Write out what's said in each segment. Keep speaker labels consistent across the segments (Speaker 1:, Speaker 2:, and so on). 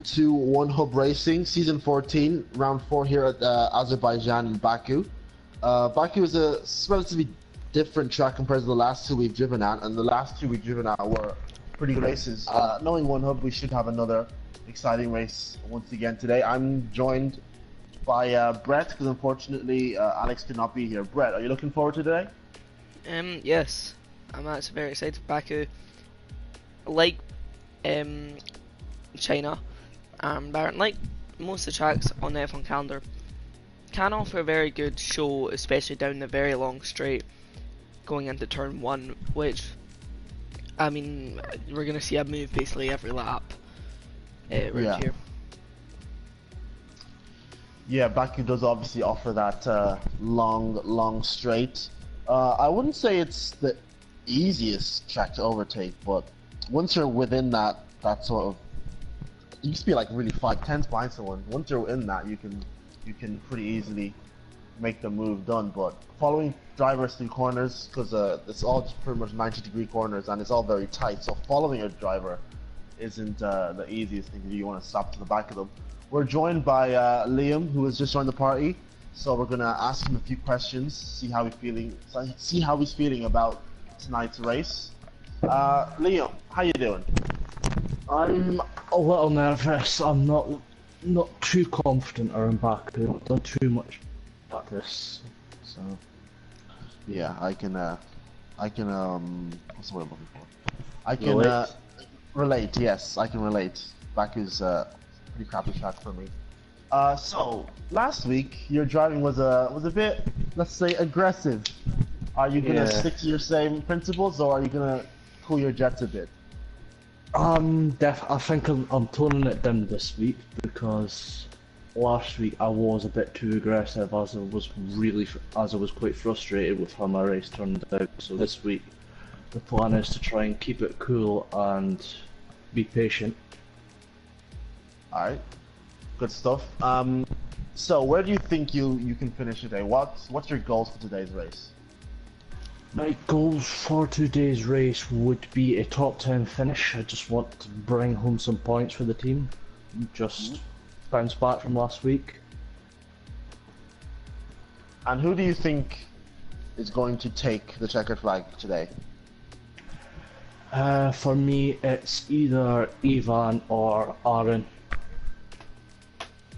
Speaker 1: to One Hub Racing, Season 14, Round 4 here at Azerbaijan in Baku. Baku is a relatively different track compared to the last two we've driven at, and the last two we've driven at were pretty good races. Knowing One Hub, we should have another exciting race once again today. I'm joined by Brett, because unfortunately Alex could not be here. Brett, are you looking forward to today?
Speaker 2: Yes, I'm actually very excited for Baku. Like China and Baron, like most of the tracks on the F1 calendar, can offer a very good show, especially down the very long straight going into turn 1, which, I mean, we're going to see a move basically every lap around here.
Speaker 1: Yeah, Baku does obviously offer that long straight. I wouldn't say it's the easiest track to overtake, but once you're within that sort of, you used to be like really 5/10 behind someone. Once you're in that, you can pretty easily make the move done. But following drivers through corners, because it's all just pretty much 90-degree corners and it's all very tight, so following a driver isn't the easiest thing to do. You want to stop to the back of them. We're joined by Liam, who has just joined the party, so we're gonna ask him a few questions, see how he's feeling about tonight's race. Liam, how you doing?
Speaker 3: I'm a little nervous. I'm not too confident around Baku. I've done too much practice, so
Speaker 1: yeah, I can what's the word I'm looking for? I can relate. Yes, I can relate. Baku's a pretty crappy track for me. So last week your driving was a bit, let's say, aggressive. Are you gonna stick to your same principles, or are you gonna cool your jets a bit?
Speaker 3: I think I'm toning it down this week, because last week I was a bit too aggressive, as I was quite frustrated with how my race turned out. So this week the plan is to try and keep it cool and be patient.
Speaker 1: Alright, good stuff. So where do you think you can finish today? What's your goals for today's race?
Speaker 3: My goals for today's race would be a top 10 finish. I just want to bring home some points for the team. Just bounce back from last week.
Speaker 1: And who do you think is going to take the checkered flag today?
Speaker 3: For me, it's either Ivan or Aaron.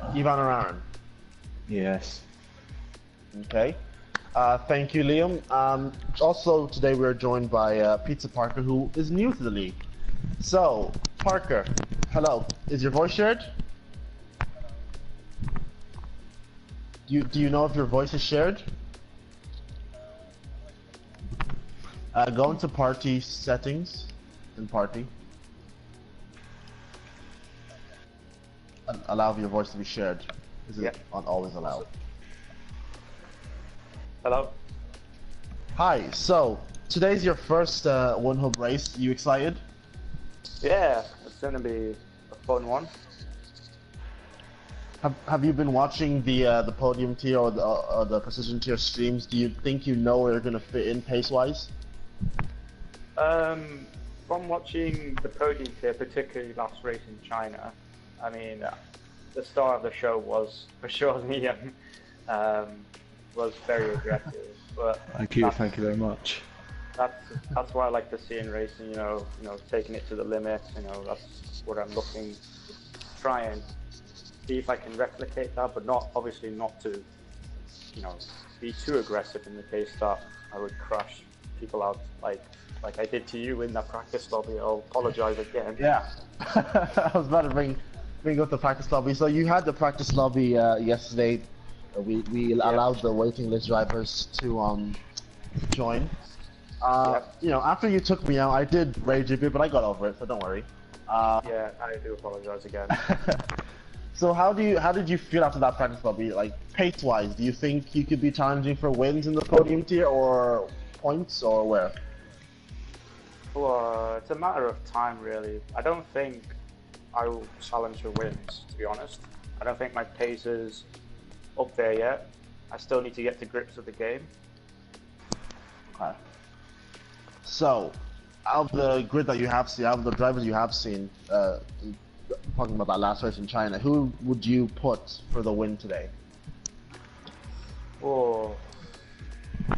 Speaker 1: Ivan or Aaron?
Speaker 3: Yes.
Speaker 1: Okay. Thank you, Liam. Also, today we are joined by Pizza Parker, who is new to the league. So, Parker, hello. Is your voice shared? Do you know if your voice is shared? Go into party settings in party. Allow your voice to be shared. Is it on always allowed?
Speaker 4: Hello.
Speaker 1: Hi. So today's your first One Hub race. You excited?
Speaker 4: Yeah, it's gonna be a fun one.
Speaker 1: Have you been watching the Podium Tier or the Precision Tier streams? Do you think you know where you're gonna fit in pace wise?
Speaker 4: From watching the Podium Tier, particularly last race in China, I mean, the star of the show was for sure Liam. Was very aggressive, but
Speaker 3: thank you very much.
Speaker 4: That's what I like to see in racing. You know, taking it to the limit. You know, that's what I'm looking to try and see if I can replicate that, but obviously not to, be too aggressive in the case that I would crush people out like I did to you in that practice lobby. I'll apologize again.
Speaker 1: Yeah, I was about to bring up the practice lobby. So you had the practice lobby yesterday. We allowed the waiting list drivers to join. After you took me out, I did rage a bit, but I got over it, so don't worry.
Speaker 4: Yeah, I do apologize again.
Speaker 1: So how did you feel after that practice lobby? Like pace-wise, do you think you could be challenging for wins in the Podium Tier, or points, or where?
Speaker 4: Well, it's a matter of time, really. I don't think I will challenge for wins, to be honest. I don't think my pace is up there yet. I still need to get to grips with the game.
Speaker 1: Okay. So, out of the grid that you have seen, out of the drivers you have seen, talking about that last race in China, who would you put for the win today?
Speaker 4: Oh, to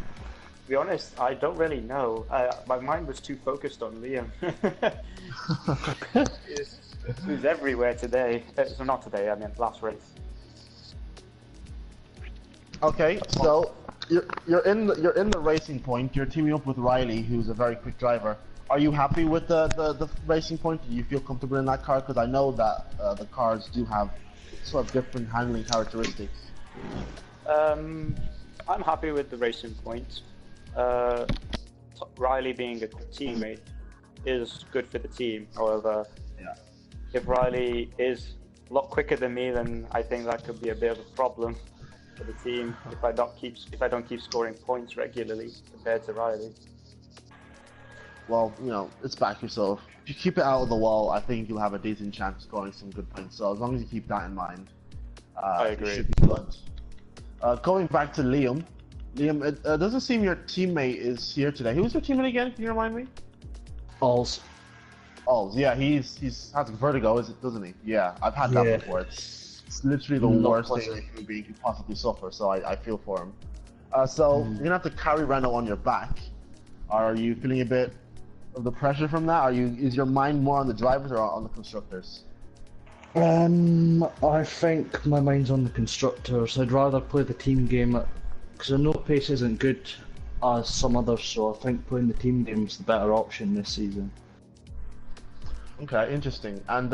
Speaker 4: be honest, I don't really know. My mind was too focused on Liam. He was everywhere today. So not today, I meant last race.
Speaker 1: Okay, so you're in the racing point. You're teaming up with Riley, who's a very quick driver. Are you happy with the racing point? Do you feel comfortable in that car? Because I know that the cars do have sort of different handling characteristics.
Speaker 4: I'm happy with the racing point. Riley being a teammate is good for the team. However, if Riley is a lot quicker than me, then I think that could be a bit of a problem for the team if I don't keep scoring points regularly compared to Riley.
Speaker 1: Well, you know, it's Baku, so if you keep it out of the wall, I think you'll have a decent chance of scoring some good points. So as long as you keep that in mind,
Speaker 4: I agree.
Speaker 1: It should be good. Going back to Liam, it doesn't seem your teammate is here today. Who's your teammate again? Can you remind me?
Speaker 3: Alls.
Speaker 1: Yeah, he's has vertigo, doesn't he? Yeah, I've had that before. It's literally the worst thing a human being could possibly suffer. So I feel for him. So you're gonna have to carry Renault on your back. Are you feeling a bit of the pressure from that? Is your mind more on the drivers or on the constructors?
Speaker 3: I think my mind's on the constructors. I'd rather play the team game because I know pace isn't good as some others, so I think playing the team game is the better option this season.
Speaker 1: Okay, interesting. And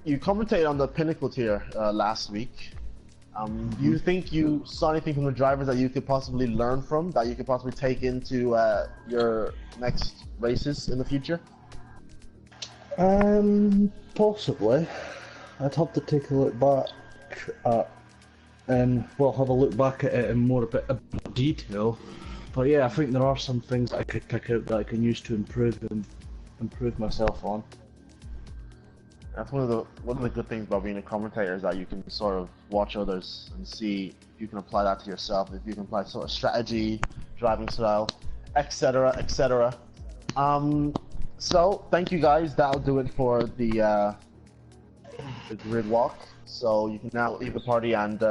Speaker 1: you commentated on the Pinnacle Tier last week. Do you think you saw anything from the drivers that you could possibly learn from, that you could possibly take into your next races in the future?
Speaker 3: Possibly. I'd have to take a look back at, have a look back at it in a bit of detail. But yeah, I think there are some things that I could pick out that I can use to improve myself on.
Speaker 1: That's one of the good things about being a commentator, is that you can sort of watch others and see if you can apply that to yourself, if you can apply sort of strategy, driving style, etc., etc. So thank you guys. That'll do it for the grid walk. So you can now leave the party and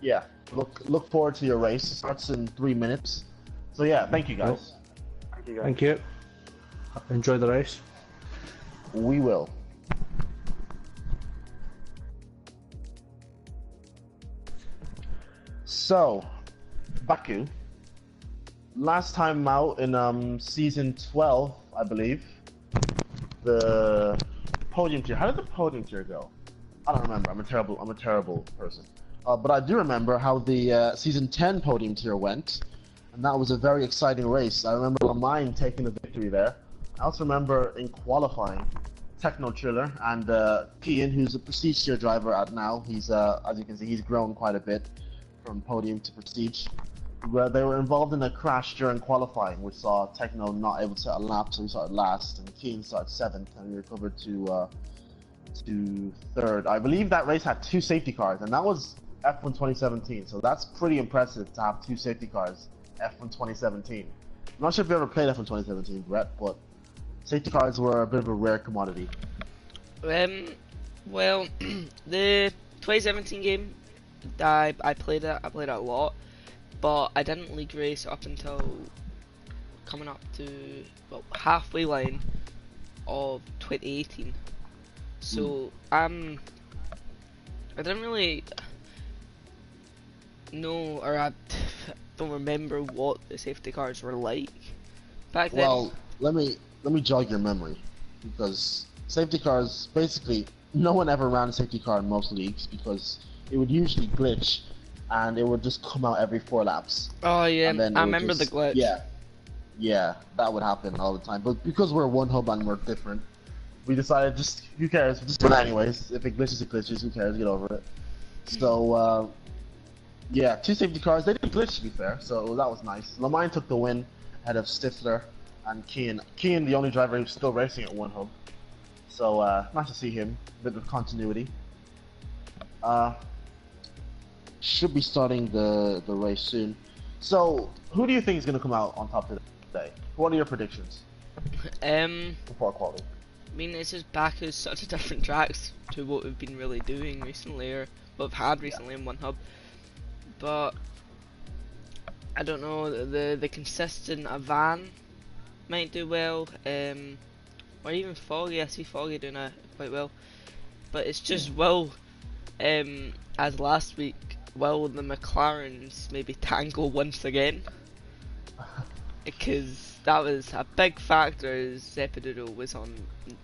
Speaker 1: yeah, look forward to your race. It starts in 3 minutes. So yeah, thank you guys.
Speaker 4: Thank you guys.
Speaker 3: Thank you. Enjoy the race.
Speaker 1: We will. So, Baku, last time out in season 12, I believe, the Podium Tier. How did the Podium Tier go? I don't remember. I'm a terrible person. But I do remember how the season 10 Podium Tier went, and that was a very exciting race. I remember Lamine taking the victory there. I also remember in qualifying, Techno Triller and Kian, who's a Prestige Tier driver at now. He's as you can see, he's grown quite a bit from Podium to Prestige. Where they were involved in a crash during qualifying, which saw Techno not able to set a lap, so he started last, and Kian started 7th, and he recovered to 3rd. I believe that race had 2 safety cars, and that was F1 2017. So that's pretty impressive to have 2 safety cars F1 2017. I'm not sure if you ever played F1 2017, Brett, but safety cars were a bit of a rare commodity.
Speaker 2: Well, the 2017 game, I played it. I played it a lot, but I didn't league race up until coming up to halfway line of 2018. So I didn't really know, or I don't remember what the safety cars were like back then.
Speaker 1: Well, let me jog your memory, because safety cars, basically no one ever ran a safety car in most leagues because it would usually glitch and it would just come out every 4 laps.
Speaker 2: Oh yeah, I remember
Speaker 1: just,
Speaker 2: the glitch.
Speaker 1: Yeah, that would happen all the time. But because we're one hub and we're different, we decided just, who cares, just run anyways. If it glitches, it glitches, who cares, get over it. So yeah, 2 safety cars, they didn't glitch to be fair, so that was nice. Lamine took the win ahead of Stifler and Kian. Kian, the only driver who's still racing at one hub. So nice to see him, a bit of continuity. Should be starting the race soon. So, who do you think is going to come out on top today? What are your predictions?
Speaker 2: Um,
Speaker 1: Before quality.
Speaker 2: I mean, it's just Baku's such a different tracks to what we've been really doing recently, or what we've had recently in One Hub. But I don't know, the consistent Avan might do well, or even Foggy. I see Foggy doing it quite well. But it's just will, as last week, will the McLarens maybe tangle once again? Because that was a big factor as Zeppedudo was on,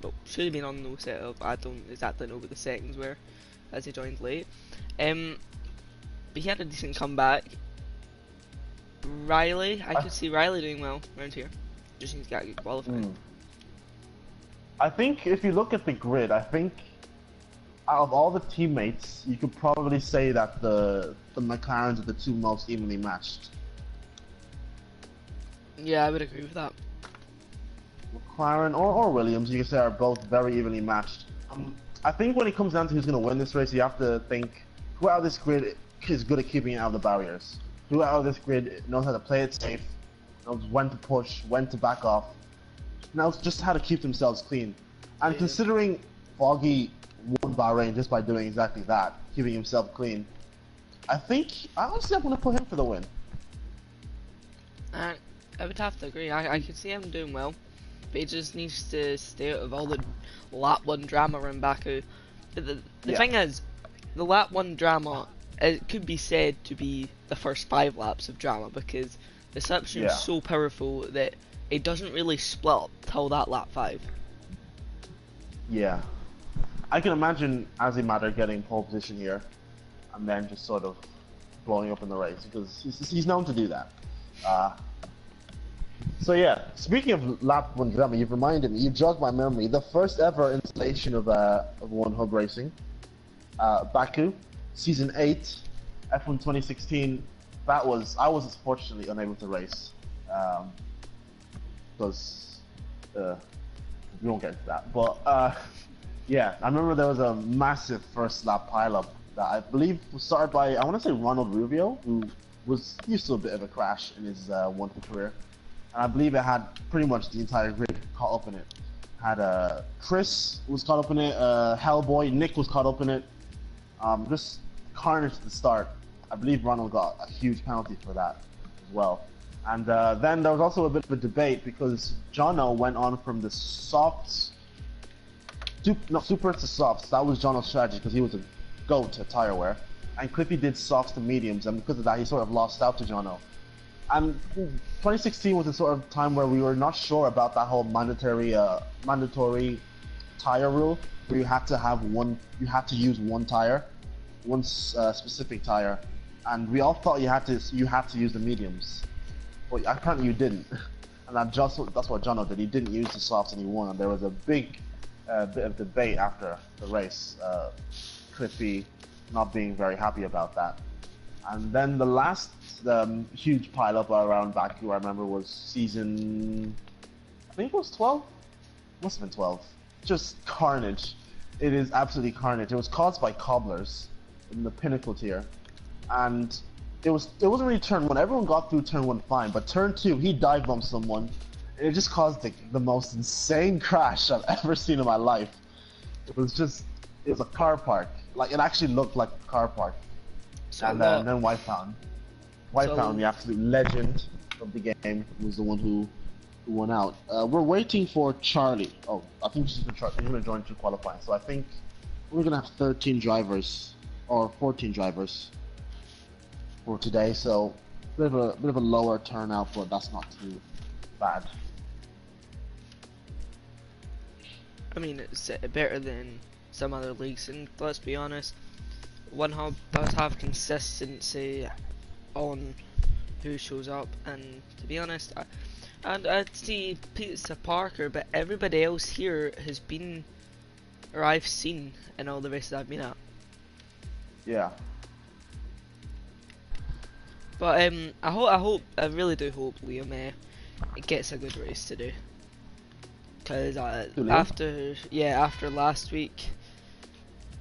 Speaker 2: well, should have been on no setup. I don't exactly know what the settings were as he joined late. But he had a decent comeback. Riley, I could see Riley doing well around here. Just needs to get qualified.
Speaker 1: I think if you look at the grid, I think out of all the teammates, you could probably say that the McLarens are the two most evenly matched.
Speaker 2: Yeah, I would agree with that.
Speaker 1: McLaren or Williams, you could say, are both very evenly matched. I think when it comes down to who's going to win this race, you have to think who out of this grid is good at keeping it out of the barriers. Who out of this grid knows how to play it safe, knows when to push, when to back off, knows just how to keep themselves clean. And considering Foggy won Bahrain just by doing exactly that, keeping himself clean, I honestly I'm going to put him for the win.
Speaker 2: I would have to agree. I could see him doing well, but he just needs to stay out of all the lap 1 drama around Baku. The thing is, the lap 1 drama, it could be said to be the first 5 laps of drama, because the slipstream is so powerful that it doesn't really split up till that lap 5.
Speaker 1: Yeah. I can imagine Azerbaijan getting pole position here, and then just sort of blowing up in the race, because he's known to do that. So yeah, speaking of lap 1 drama, you've reminded me, you've jogged my memory. The first ever installation of One Hub Racing, Baku, Season 8, F1 2016. I was fortunately unable to race, because we won't get into that. But yeah, I remember there was a massive first lap pileup that I believe was started by, I want to say, Ronald Rubio, who was used to a bit of a crash in his One Hub career. And I believe it had pretty much the entire grid caught up in it. Had Chris was caught up in it, Hellboy, Nick was caught up in it. Just carnage to the start. I believe Ronald got a huge penalty for that as well. And then there was also a bit of a debate because Jono went on from the softs, super to softs. That was Jono's strategy because he was a goat at tire wear. And Cliffy did softs to mediums, and because of that he sort of lost out to Jono. And 2016 was a sort of time where we were not sure about that whole mandatory tire rule, where you had to use one tire, one specific tire, and we all thought you had to use the mediums, but apparently you didn't, and that's what Jono did. He didn't use the softs and he won, and there was a big bit of debate after the race. Cliffy not being very happy about that. And then the last huge pileup around Baku, I remember, was season, I think it was 12? Must have been 12. Just carnage. It is absolutely carnage. It was caused by cobblers in the Pinnacle Tier. And it wasn't really turn 1. Everyone got through turn 1 fine, but turn 2, he dive bumped someone. And it just caused the most insane crash I've ever seen in my life. It was a car park. Like, it actually looked like a car park.
Speaker 2: So
Speaker 1: and then Whitepound, the absolute legend of the game, was the one who won out. We're waiting for Charlie. Oh, I think he's going to join to qualifying. So I think we're going to have 13 drivers or 14 drivers for today. So a bit of a lower turnout, but that's not too bad.
Speaker 2: I mean, it's better than some other leagues, and let's be honest, One Hub does have consistency on who shows up, and to be honest, I'd see Pizza Parker, but everybody else here has been, or I've seen in all the races I've been at.
Speaker 1: Yeah.
Speaker 2: But I really do hope Liam gets a good race to do, because after last week,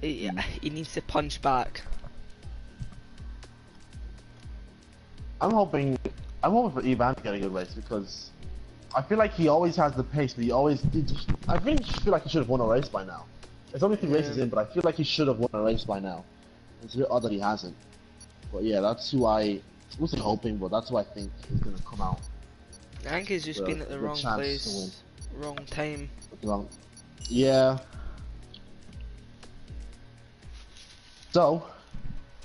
Speaker 2: he needs to punch back.
Speaker 1: I'm hoping for Ivan to get a good race, because I feel like he always has the pace, but I really feel like he should have won a race by now. It's only 3 races in, but I feel like he should have won a race by now. It's a bit odd that he hasn't. But yeah, that's who I wasn't hoping, but that's who I think is going to come out.
Speaker 2: I think he's just been at the wrong place, wrong time.
Speaker 1: Yeah. So,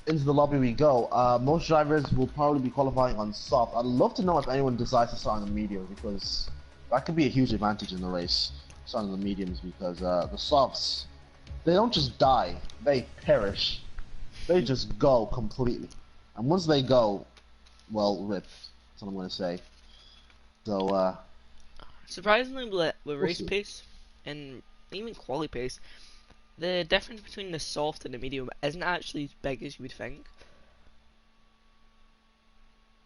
Speaker 1: into the lobby we go. Most drivers will probably be qualifying on soft. I'd love to know if anyone decides to start on the medium, because that could be a huge advantage in the race. Starting on the mediums, because the softs, they don't just die, they perish. They just go completely. And once they go, well, rip. That's what I'm going to say. So,
Speaker 2: surprisingly, with race pace and even quali pace, the difference between the soft and the medium isn't actually as big as you would think.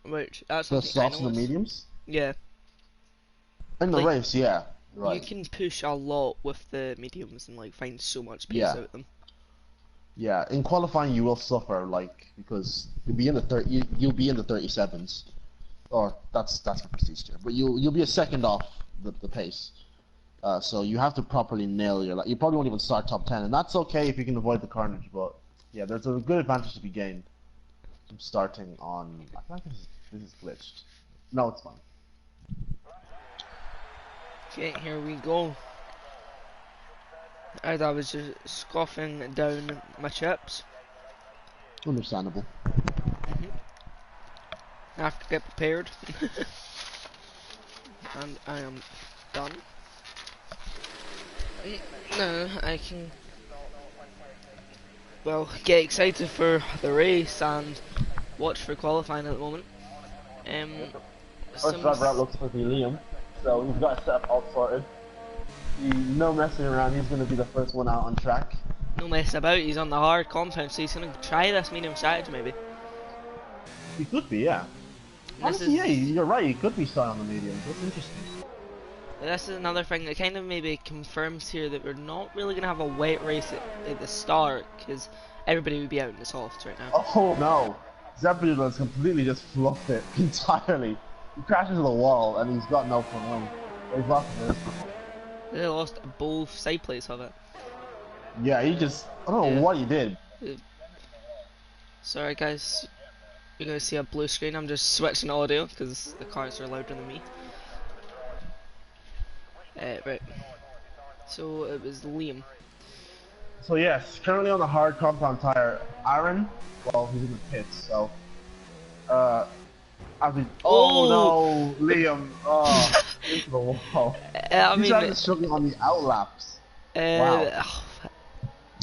Speaker 2: Which, that's
Speaker 1: the
Speaker 2: something I
Speaker 1: softs and the mediums?
Speaker 2: Yeah.
Speaker 1: In the race, yeah. Right.
Speaker 2: You can push a lot with the mediums and like find so much pace out of them.
Speaker 1: Yeah, in qualifying you will suffer, like, because you'll be in the you'll be in the 37s, or that's the prestige tier, but you'll be a second off the pace. So you have to properly nail your. You probably won't even start top 10, and that's okay if you can avoid the carnage. But yeah, there's a good advantage to be gained from starting on. I feel like this is glitched. No, it's fine.
Speaker 2: Okay, here we go. As I was just scoffing down my chips.
Speaker 1: Understandable.
Speaker 2: I have to get prepared. And I am done. Now I can, well, get excited for the race and watch for qualifying at the moment.
Speaker 1: First driver out looks to be Liam, so we've got a setup all sorted. No messing around, he's going to be the first one out on track.
Speaker 2: No messing about, he's on the hard compound, so he's going to try this medium strategy maybe.
Speaker 1: He could be, yeah. Honestly, yeah, you're right, he could be starting on the medium. That's interesting.
Speaker 2: This is another thing that kind of maybe confirms here that we're not really going to have a wet race at the start, because everybody would be out in the softs right now.
Speaker 1: Oh no! Zeppelin has completely just fluffed it entirely. He crashes into the wall and he's got no front wing. He's lost this.
Speaker 2: They lost both side plates of it.
Speaker 1: Yeah, he just, I don't know what he did.
Speaker 2: Sorry guys, you're going to see a blue screen. I'm just switching audio because the cars are louder than me. Right, so it was Liam.
Speaker 1: So yes, currently on the hard compound tire, Aaron, well, he's in the pits, so, oh no, Liam, into the wall. He's trying to struggle on the outlaps. Wow.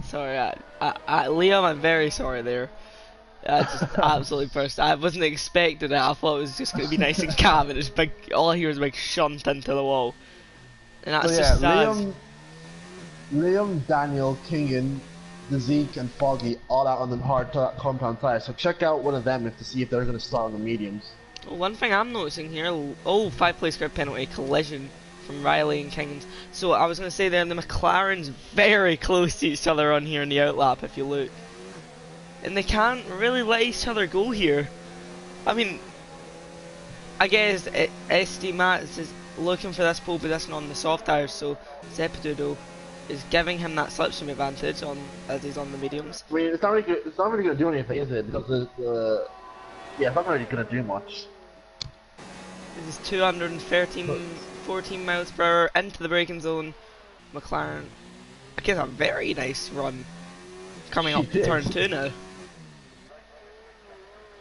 Speaker 2: Sorry, Liam, I'm very sorry there. I just absolutely burst. I wasn't expecting it. I thought it was just going to be nice and calm, and it's big. All I hear is a big shunt into the wall. And that's
Speaker 1: so yeah,
Speaker 2: just sad.
Speaker 1: Liam, Daniel, Kingen, the Zeke, and Foggy all out on the hard compound tire. So check out one of them to see if they're going to start on the mediums.
Speaker 2: Well, one thing I'm noticing here, 5-place grid penalty, collision from Riley and Kingen. So I was going to say there, the McLaren's very close to each other on here in the outlap if you look. And they can't really let each other go here. I mean, I guess SD Mats is looking for this pole position on the soft tires, so Zepedudo is giving him that slipstream advantage as he's on the mediums.
Speaker 1: I mean, it's not really going to do anything, is it? Because yeah, it's not really going to do much.
Speaker 2: This is 14 miles per hour into the braking zone. McLaren, I guess a very nice run coming up to turn 2 now.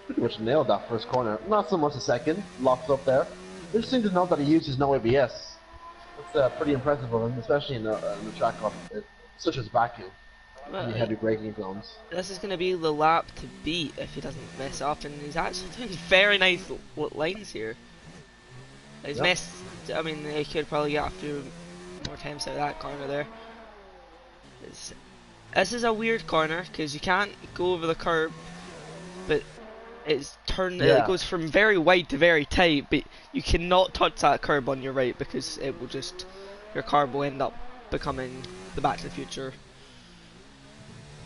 Speaker 1: Pretty much nailed that first corner. Not so much the second. Locks up there. Interesting to note that he uses no ABS. That's pretty impressive of him, especially in the track such as Baku. Well, heavy braking zones.
Speaker 2: This is going to be the lap to beat if he doesn't mess up, and he's actually doing very nice lines here. He's messed. I mean, he could probably get a few more times out of that corner there. This is a weird corner because you can't go over the curb, but it's turned. It goes from very wide to very tight, but you cannot touch that curb on your right because it will just, your car will end up becoming the Back to the Future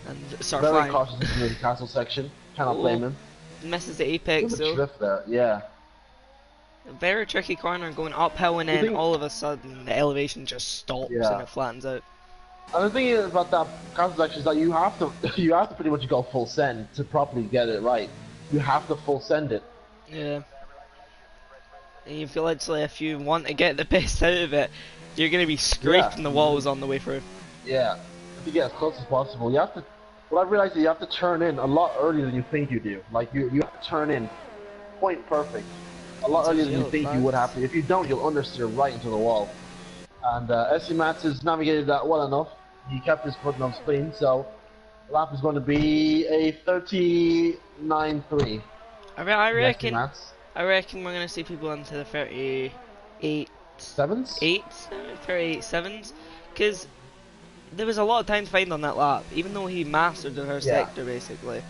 Speaker 2: and start
Speaker 1: very
Speaker 2: flying.
Speaker 1: Cautious in the castle section. Cannot blame him.
Speaker 2: Misses the apex though.
Speaker 1: Drift there, yeah.
Speaker 2: A very tricky corner going uphill, and then all of a sudden the elevation just stops and it flattens out.
Speaker 1: And the thing is about that counter section is that you have to you have to pretty much go full send to properly get it right. You have to full send it.
Speaker 2: Yeah. And you feel literally if you want to get the best out of it, you're gonna be scraping the walls on the way through.
Speaker 1: Yeah. If you get as close as possible, you have to. Well, I realized that you have to turn in a lot earlier than you think you do. Like you have to turn in point perfect a lot earlier than you think you would have to. If you don't, you'll understeer right into the wall. And SC Mats has navigated that well enough. He kept his foot on clean, so the lap is going to be a 39.3.
Speaker 2: I reckon we're gonna see people into the 38
Speaker 1: sevens,
Speaker 2: 38 sevens, because there was a lot of time to find on that lap, even though he mastered the first sector basically.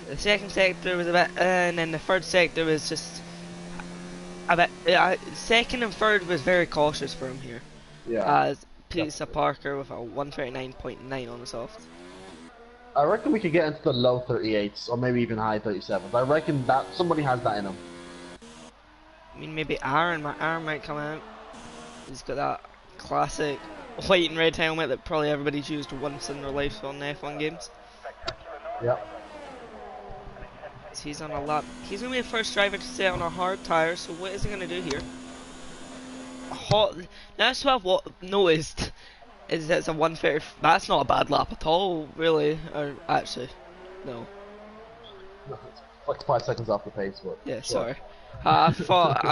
Speaker 2: The second sector was a bit, and then the third sector was just a bit. Second and third was very cautious for him here.
Speaker 1: Yeah.
Speaker 2: As Pizza Parker with a 139.9 on the soft.
Speaker 1: I reckon we could get into the low 38s or maybe even high 37s. I reckon that somebody has that in him.
Speaker 2: I mean, maybe Aaron might come out. He's got that classic white and red helmet that probably everybody's used once in their life on F1 games.
Speaker 1: Yep.
Speaker 2: So he's on a lap. He's going to be the first driver to stay on a hard tyre, so what is he going to do here? That's what I've noticed, is that it's a 130. That's not a bad lap at all, really. Or actually, no.
Speaker 1: No, it's like 5 seconds off the pace, but
Speaker 2: yeah,
Speaker 1: sure.
Speaker 2: sorry. I thought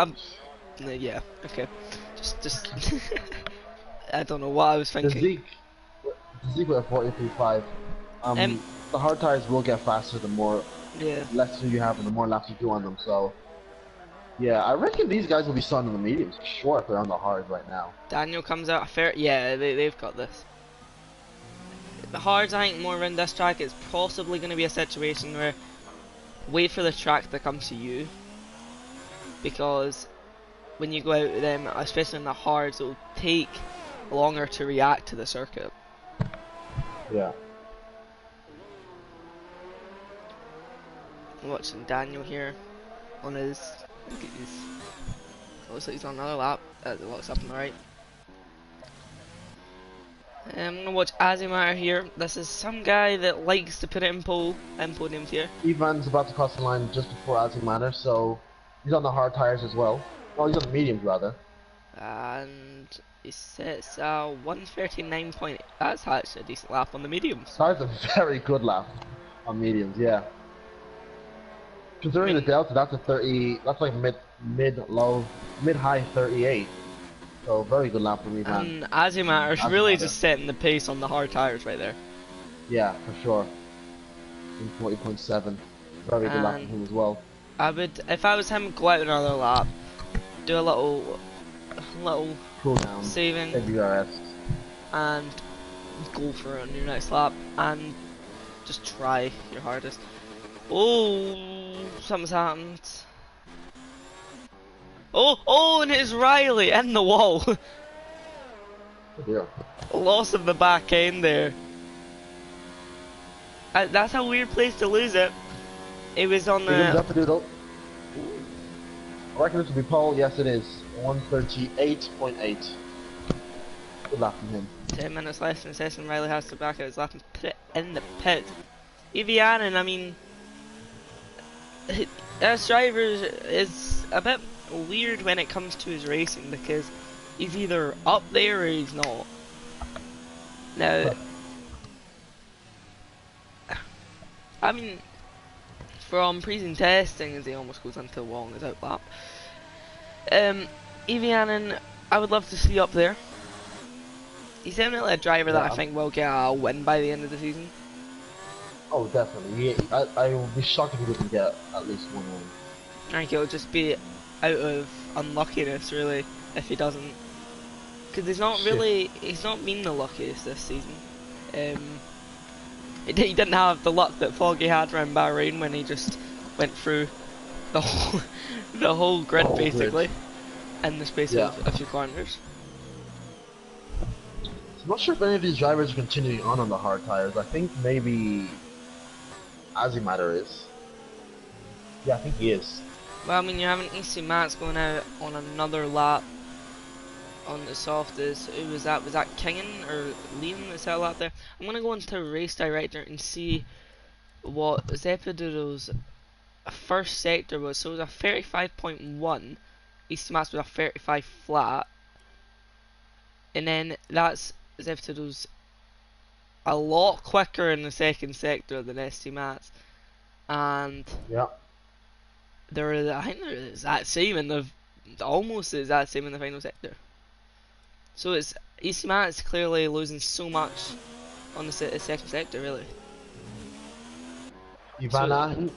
Speaker 2: yeah, okay. Just I don't know what I was thinking.
Speaker 1: The Zeke with a 43.5. The hard tires will get faster the more less you have and the more laps you do on them. So yeah, I reckon these guys will be starting on the mediums for sure if they're on the hard right now.
Speaker 2: Daniel comes out fair. Yeah, they've got this. The hards, I think, more around this track, it's possibly going to be a situation where wait for the track to come to you, because when you go out with them, especially in the hards, it will take longer to react to the circuit.
Speaker 1: Yeah.
Speaker 2: Watching Daniel here on his. Looks like he's on another lap. What's up on the right? I'm gonna watch Azimar here. This is some guy that likes to put it in podium tier.
Speaker 1: Ivan's about to cross the line just before Azimar, so he's on the hard tires as well. Oh, he's on the mediums rather.
Speaker 2: And he sets 139.8. That's actually a decent lap on the mediums.
Speaker 1: That's a very good lap on mediums, yeah. Considering the delta, that's a 30. That's like mid-high 38. So very good lap for me, man.
Speaker 2: And Azimar is really just setting the pace on the hard tires right there.
Speaker 1: Yeah, for sure. 40.7. Very good lap for him as well.
Speaker 2: I would, if I was him, go out another lap, do a little
Speaker 1: cool down,
Speaker 2: saving,
Speaker 1: WRS, and
Speaker 2: go for it on your next lap, and just try your hardest. Oh, something's happened. Oh, and it's Riley in the wall.
Speaker 1: Yeah.
Speaker 2: Loss of the back end there. That's a weird place to lose it. It was on the.
Speaker 1: I reckon this will be pole. Yes, it is. 138.8. Good lap from him.
Speaker 2: 10 minutes left, and Session Riley has to back out his lap and put it in the pit. Evianen, I mean, this driver is a bit weird when it comes to his racing, because he's either up there or he's not. Now, I mean, from pre-season testing, as he almost goes into the wall on his out lap, Evianen, I would love to see up there. He's definitely a driver that I think will get a win by the end of the season.
Speaker 1: Oh, definitely. I will be shocked if he doesn't get at least one win.
Speaker 2: I think it'll just be out of unluckiness, really, if he doesn't. Because he's not been the luckiest this season. He didn't have the luck that Foggy had around Bahrain when he just went through the whole grid basically in the space of a few corners.
Speaker 1: I'm not sure if any of these drivers are continuing on the hard tires. I think maybe Azimatter is. Yeah, I think he is.
Speaker 2: Well, I mean, you have an easy Mats going out on another lap on the softest. Who was that? Was that Kingen or Liam? Is that a lap there? I'm gonna go into Race Director and see what Zepidoodle's first sector was. So it was a 35.1. Easy Mats with a 35 flat. And then that's Zepidoodle's a lot quicker in the second sector than ST Mats. And
Speaker 1: Yeah.
Speaker 2: I think there is that same in the almost is that same in the final sector. So it's Easy Mats clearly losing so much on the second sector, really.
Speaker 1: Ivan Ahin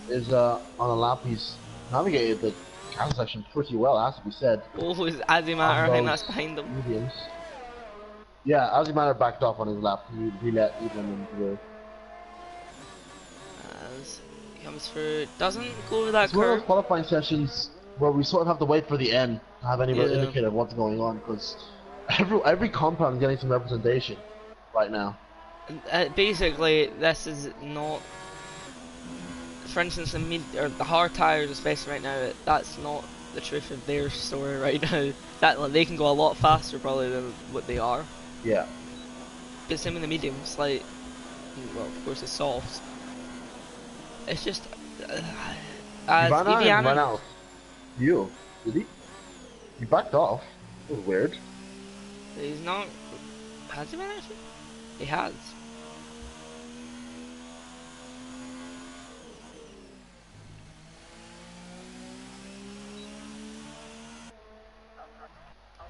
Speaker 1: is on a lap. He's navigated the counter section pretty well, has to be said.
Speaker 2: Oh, is Azimatter? I think that's behind them.
Speaker 1: Mediums. Yeah, Azimatter backed off on his lap. He let Evan through.
Speaker 2: As he comes through, doesn't go over that
Speaker 1: It's one of
Speaker 2: curve.
Speaker 1: those qualifying sessions where we sort of have to wait for the end to have any indicator of what's going on, because every compound is getting some representation right now.
Speaker 2: Basically, this is not. For instance, the hard tires, especially right now, that's not the truth of their story right now. That they can go a lot faster probably than what they are.
Speaker 1: Yeah.
Speaker 2: But same in the mediums, like, well, of course, the softs. It's just as
Speaker 1: Ivan Ahin
Speaker 2: Eviana.
Speaker 1: ran out. You did he? He backed off. That was weird.
Speaker 2: He's not. Has he been actually? He has.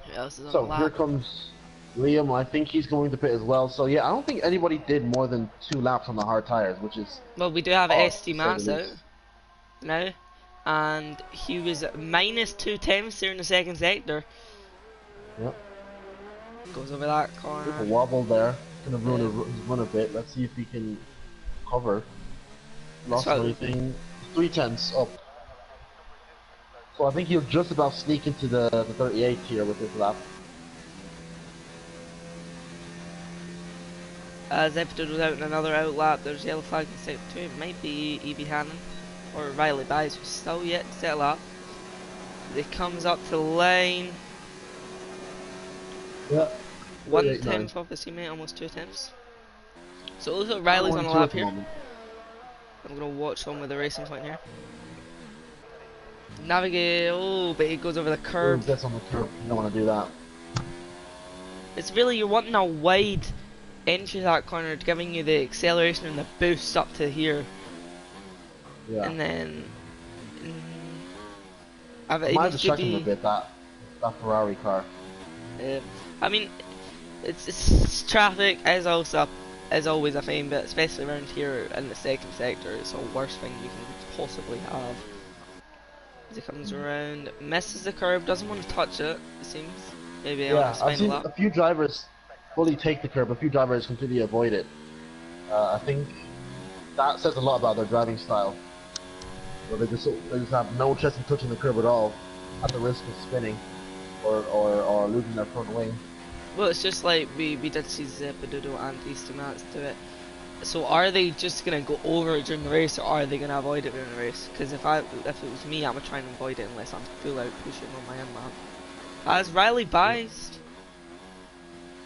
Speaker 2: Who else is on the
Speaker 1: So
Speaker 2: lap?
Speaker 1: here comes Liam. I think he's going to pit as well. So yeah, I don't think anybody did more than 2 laps on the hard tires, which is
Speaker 2: Well, we do have
Speaker 1: odd,
Speaker 2: ST
Speaker 1: to say
Speaker 2: Mats
Speaker 1: the
Speaker 2: out
Speaker 1: least.
Speaker 2: now, and he was minus 2 temps there in the second sector.
Speaker 1: Yep.
Speaker 2: Goes over that
Speaker 1: Bit of a
Speaker 2: corner.
Speaker 1: wobble there. Gonna ruin his run a bit. Let's see if he can cover. Lost
Speaker 2: So-
Speaker 1: everything. 3/10 up. So I think he'll just about sneak into the 38 tier with this lap.
Speaker 2: Zephyr was out in another out lap. There's yellow flag in sector 2. It might be Evie Hannon or Riley Byes, who's still yet to settle up. It comes up to the lane.
Speaker 1: Yeah.
Speaker 2: 1
Speaker 1: 38.9.
Speaker 2: tenth off his teammate, almost 2 tenths. So it looks like Riley's on the lap here. I'm gonna watch on with the racing point here. Navigate, oh, but he goes over the curb.
Speaker 1: That's on the curb. You don't want to do that.
Speaker 2: It's really, you're wanting a wide entry to that corner, giving you the acceleration and the boost up to here.
Speaker 1: Yeah.
Speaker 2: And then...
Speaker 1: It might distract him a bit, that Ferrari car.
Speaker 2: I mean, it's traffic is also is always a thing, but especially around here in the second sector, it's the worst thing you can possibly have. As he comes around, misses the curb, doesn't want to touch it. It seems maybe on
Speaker 1: Yeah,
Speaker 2: his
Speaker 1: I've
Speaker 2: final
Speaker 1: seen
Speaker 2: lap.
Speaker 1: a few drivers fully take the curb, a few drivers completely avoid it. I think that says a lot about their driving style. Where they just have no interest in touching the curb at all, at the risk of spinning or losing their front wing.
Speaker 2: Well, it's just like we did see Zepadoodle and Easter Mats do it. So are they just gonna go over it during the race, or are they gonna avoid it during the race? Because if it was me, I would try and avoid it unless I'm full out pushing on my own lap. As Riley biased,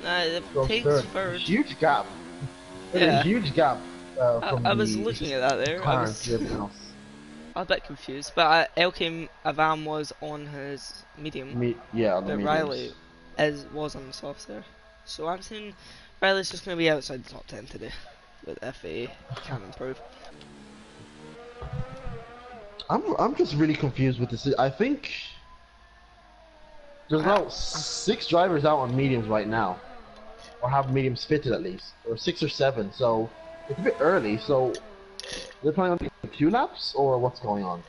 Speaker 1: Goes
Speaker 2: takes
Speaker 1: third.
Speaker 2: third.
Speaker 1: Huge gap.
Speaker 2: Yeah.
Speaker 1: A huge gap. From
Speaker 2: I was
Speaker 1: the
Speaker 2: looking at that there. I
Speaker 1: car
Speaker 2: was
Speaker 1: to everything else.
Speaker 2: a bit confused, but Elkim Avam was on his medium,
Speaker 1: Yeah, on the
Speaker 2: but
Speaker 1: mediums.
Speaker 2: Riley was on the softs there. So I'm saying Riley's just gonna be outside the top 10 today, with if he can improve.
Speaker 1: I'm just really confused with this. I think there's about 6 drivers out on mediums right now, or have mediums fitted at least, or 6 or 7. So it's a bit early. So they're planning on a few laps, or what's going on?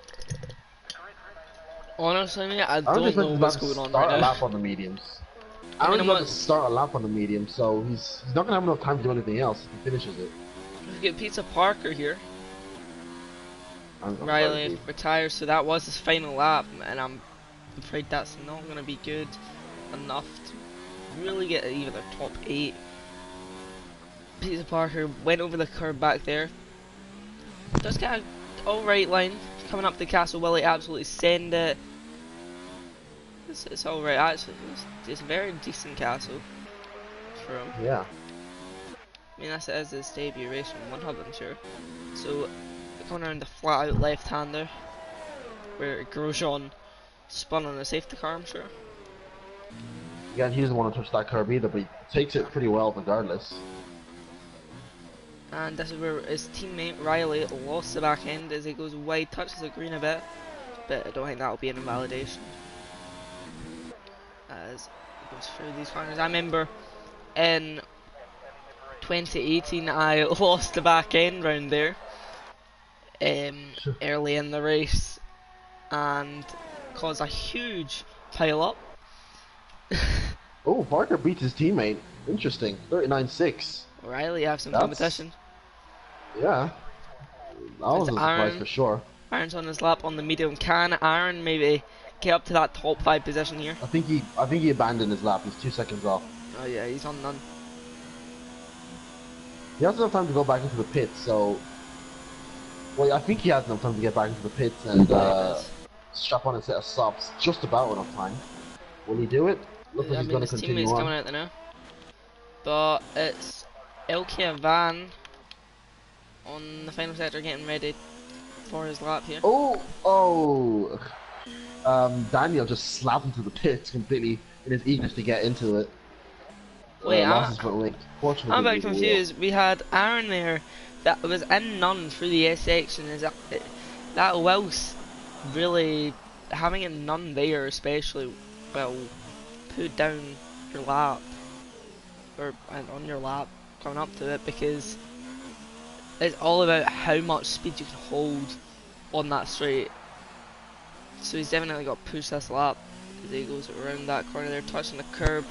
Speaker 2: Honestly, mate, I
Speaker 1: I'm
Speaker 2: don't
Speaker 1: just
Speaker 2: know
Speaker 1: about
Speaker 2: what's
Speaker 1: to
Speaker 2: going on
Speaker 1: start
Speaker 2: right
Speaker 1: a
Speaker 2: now.
Speaker 1: lap on the mediums.
Speaker 2: I
Speaker 1: I'm
Speaker 2: mean,
Speaker 1: about to start a lap on the medium, so he's not gonna have enough time to do anything else if he finishes it.
Speaker 2: We get Pizza Parker here.
Speaker 1: I'm
Speaker 2: Riley
Speaker 1: sorry,
Speaker 2: retires, so that was his final lap, and I'm afraid that's not going to be good enough to really get even the top 8. Pizza Parker went over the curb back there. Does get an alright line, coming up the castle. Will he absolutely send it? It's alright, actually. It's a very decent castle for him.
Speaker 1: Yeah.
Speaker 2: I mean, this is his debut race from one hub, I'm sure. So, going around the flat out left-hander, where Grosjean spun on a safety car, I'm sure.
Speaker 1: Again, he doesn't want to touch that curb either, but he takes it pretty well regardless.
Speaker 2: And this is where his teammate Riley lost the back end as he goes wide, touches the green a bit, but I don't think that'll be an invalidation. As he goes through these corners. I remember in 2018 I lost the back end round there early in the race and caused a huge pile up.
Speaker 1: Oh, Parker beats his teammate. Interesting. 39-6.
Speaker 2: Riley have some competition.
Speaker 1: Yeah. That was a surprise for sure.
Speaker 2: Aaron's on his lap on the medium. Can Aaron maybe get up to that top 5 position here?
Speaker 1: I think he abandoned his lap. He's 2 seconds off.
Speaker 2: Oh yeah, he's on none.
Speaker 1: He has enough time to go back into the pits, so... Well, I think he has enough time to get back into the pits and strap on a set of softs. Just about enough time. Will he do it? Looks like he's going to continue
Speaker 2: teammate's
Speaker 1: on.
Speaker 2: coming out there now. But it's Van on the final sector getting ready for his lap here.
Speaker 1: Daniel just slapped into the pits completely in his eagerness to get into it.
Speaker 2: Wait,
Speaker 1: I'm
Speaker 2: a bit confused. We had Aaron there that was in none through the S section. Is that whilst really having a none there, especially, will put down your lap or on your lap coming up to it, because it's all about how much speed you can hold on that straight. So he's definitely got to push this lap as he goes around that corner there, touching the curb,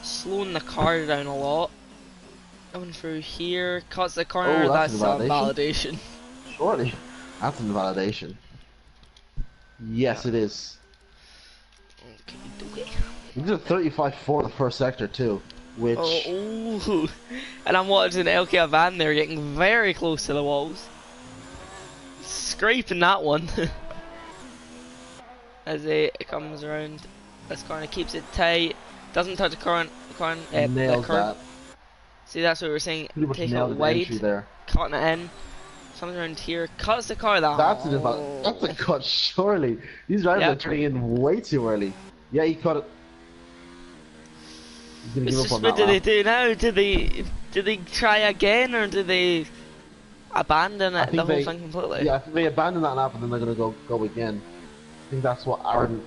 Speaker 2: slowing the car down a lot. Going through here, cuts the corner. That's a validation.
Speaker 1: Surely, that's an invalidation. Yes, it is.
Speaker 2: Okay.
Speaker 1: We did a 35-4 in the first sector too, which...
Speaker 2: Oh, and I'm watching LK Van there getting very close to the walls. Scraping that one. As it comes around this corner, keeps it tight, doesn't touch the curb.
Speaker 1: That.
Speaker 2: See, that's what we were saying, taking it wide, cutting it in. Comes around here, cuts the car down.
Speaker 1: That's a cut, surely. These drivers are turning in way too early. Yeah, he cut it. He's gonna give up on that.
Speaker 2: What do they do now? Do they try again, or do they abandon it, the whole thing completely?
Speaker 1: Yeah, I think they abandon that lap and then they're gonna go again. I think that's what Aaron...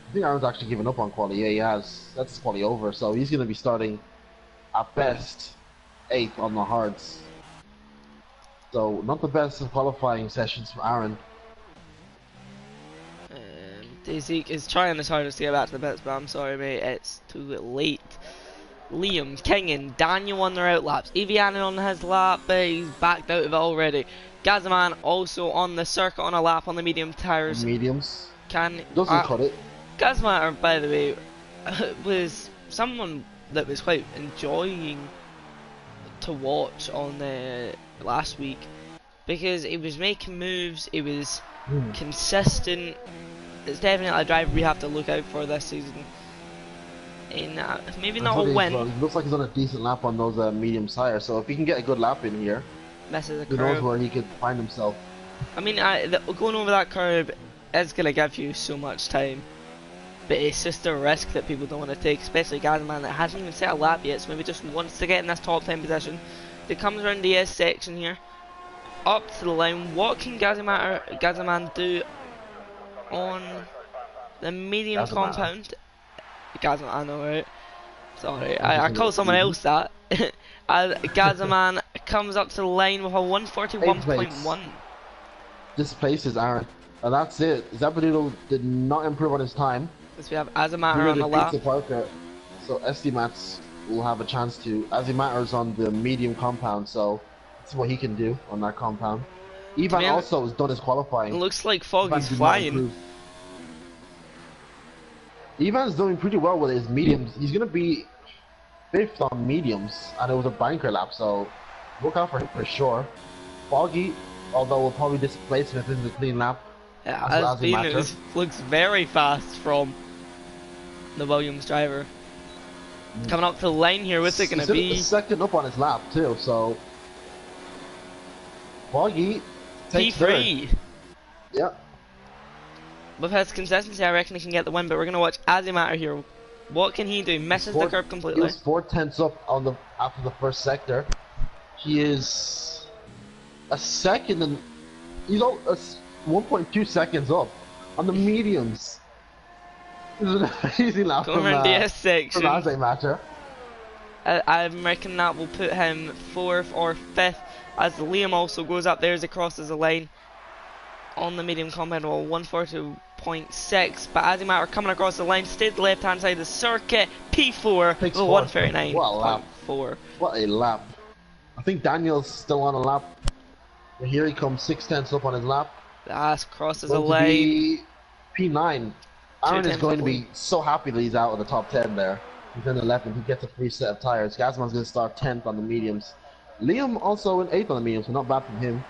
Speaker 1: I think Aaron's actually given up on quali. Yeah, he has. That's quali over, so he's gonna be starting at best 8th on the hards. So, not the best of qualifying sessions for Aaron.
Speaker 2: Zeke is trying his hardest to get back to the pits, but I'm sorry mate, it's too late. Liam, King and Daniel on their outlaps. Evian on his lap, but he's backed out of it already. Gazaman also on the circuit on a lap on the medium tires.
Speaker 1: Mediums.
Speaker 2: Doesn't
Speaker 1: cut it.
Speaker 2: Gazaman, by the way, was someone that was quite enjoying to watch on last week, because he was making moves, he was consistent. It's definitely a driver we have to look out for this season. And maybe not a win.
Speaker 1: It looks like he's on a decent lap on those medium tires, so if he can get a good lap in here, who knows where he could find himself.
Speaker 2: I mean, going over that curb is going to give you so much time, but it's just a risk that people don't want to take, especially Gazaman that hasn't even set a lap yet, so maybe just wants to get in this top 10 position. He comes around the S section here, up to the line. What can Gazaman do on the medium compound? Gazaman, I know, right? Sorry, I called someone else that. Gazaman comes up to the line with a 141.1.
Speaker 1: Displaces Aaron, and that's it. Zabadoodle did not improve on his time.
Speaker 2: So we have Azimatter on the lap.
Speaker 1: So Estimats will have a chance to. Azimatter's on the medium compound, so let's see what he can do on that compound. Ivan also has done his qualifying.
Speaker 2: It looks like Foggy's flying.
Speaker 1: Ivan's doing pretty well with his mediums. He's going to be 5th on mediums, and it was a banker lap, so look out for him for sure. Foggy, although we'll probably displace him if this is a clean lap.
Speaker 2: Yeah,
Speaker 1: As we matter.
Speaker 2: Venus looks very fast from the Williams driver. Coming up to the line here, what's it going to be?
Speaker 1: He's second up on his lap too, so Foggy takes
Speaker 2: P3.
Speaker 1: Yeah.
Speaker 2: With his consistency, I reckon he can get the win, but we're going to watch Azerbaijan here. What can he do? Misses the curb completely.
Speaker 1: He was 4/10 up on after the first sector. He is a second and he's 1.2 seconds up on the mediums. This is an amazing lap
Speaker 2: Going around the S section.
Speaker 1: from Azerbaijan.
Speaker 2: I reckon that will put him 4th or 5th as Liam also goes up there as he crosses the line on the medium compound wall, 142.6. But Azerbaijan are coming across the line, stayed the left hand side of the circuit, P4 with 139.4.
Speaker 1: What a lap. I think Daniel's still on a lap. And here he comes, 6/10 up on his lap.
Speaker 2: Last crosses the line.
Speaker 1: P9. Aaron is going to be so happy that he's out of the top 10 there. He's in 11th, he gets a free set of tires. Gazman's going to start 10th on the mediums. Liam also in 8th on the mediums, so not bad from him.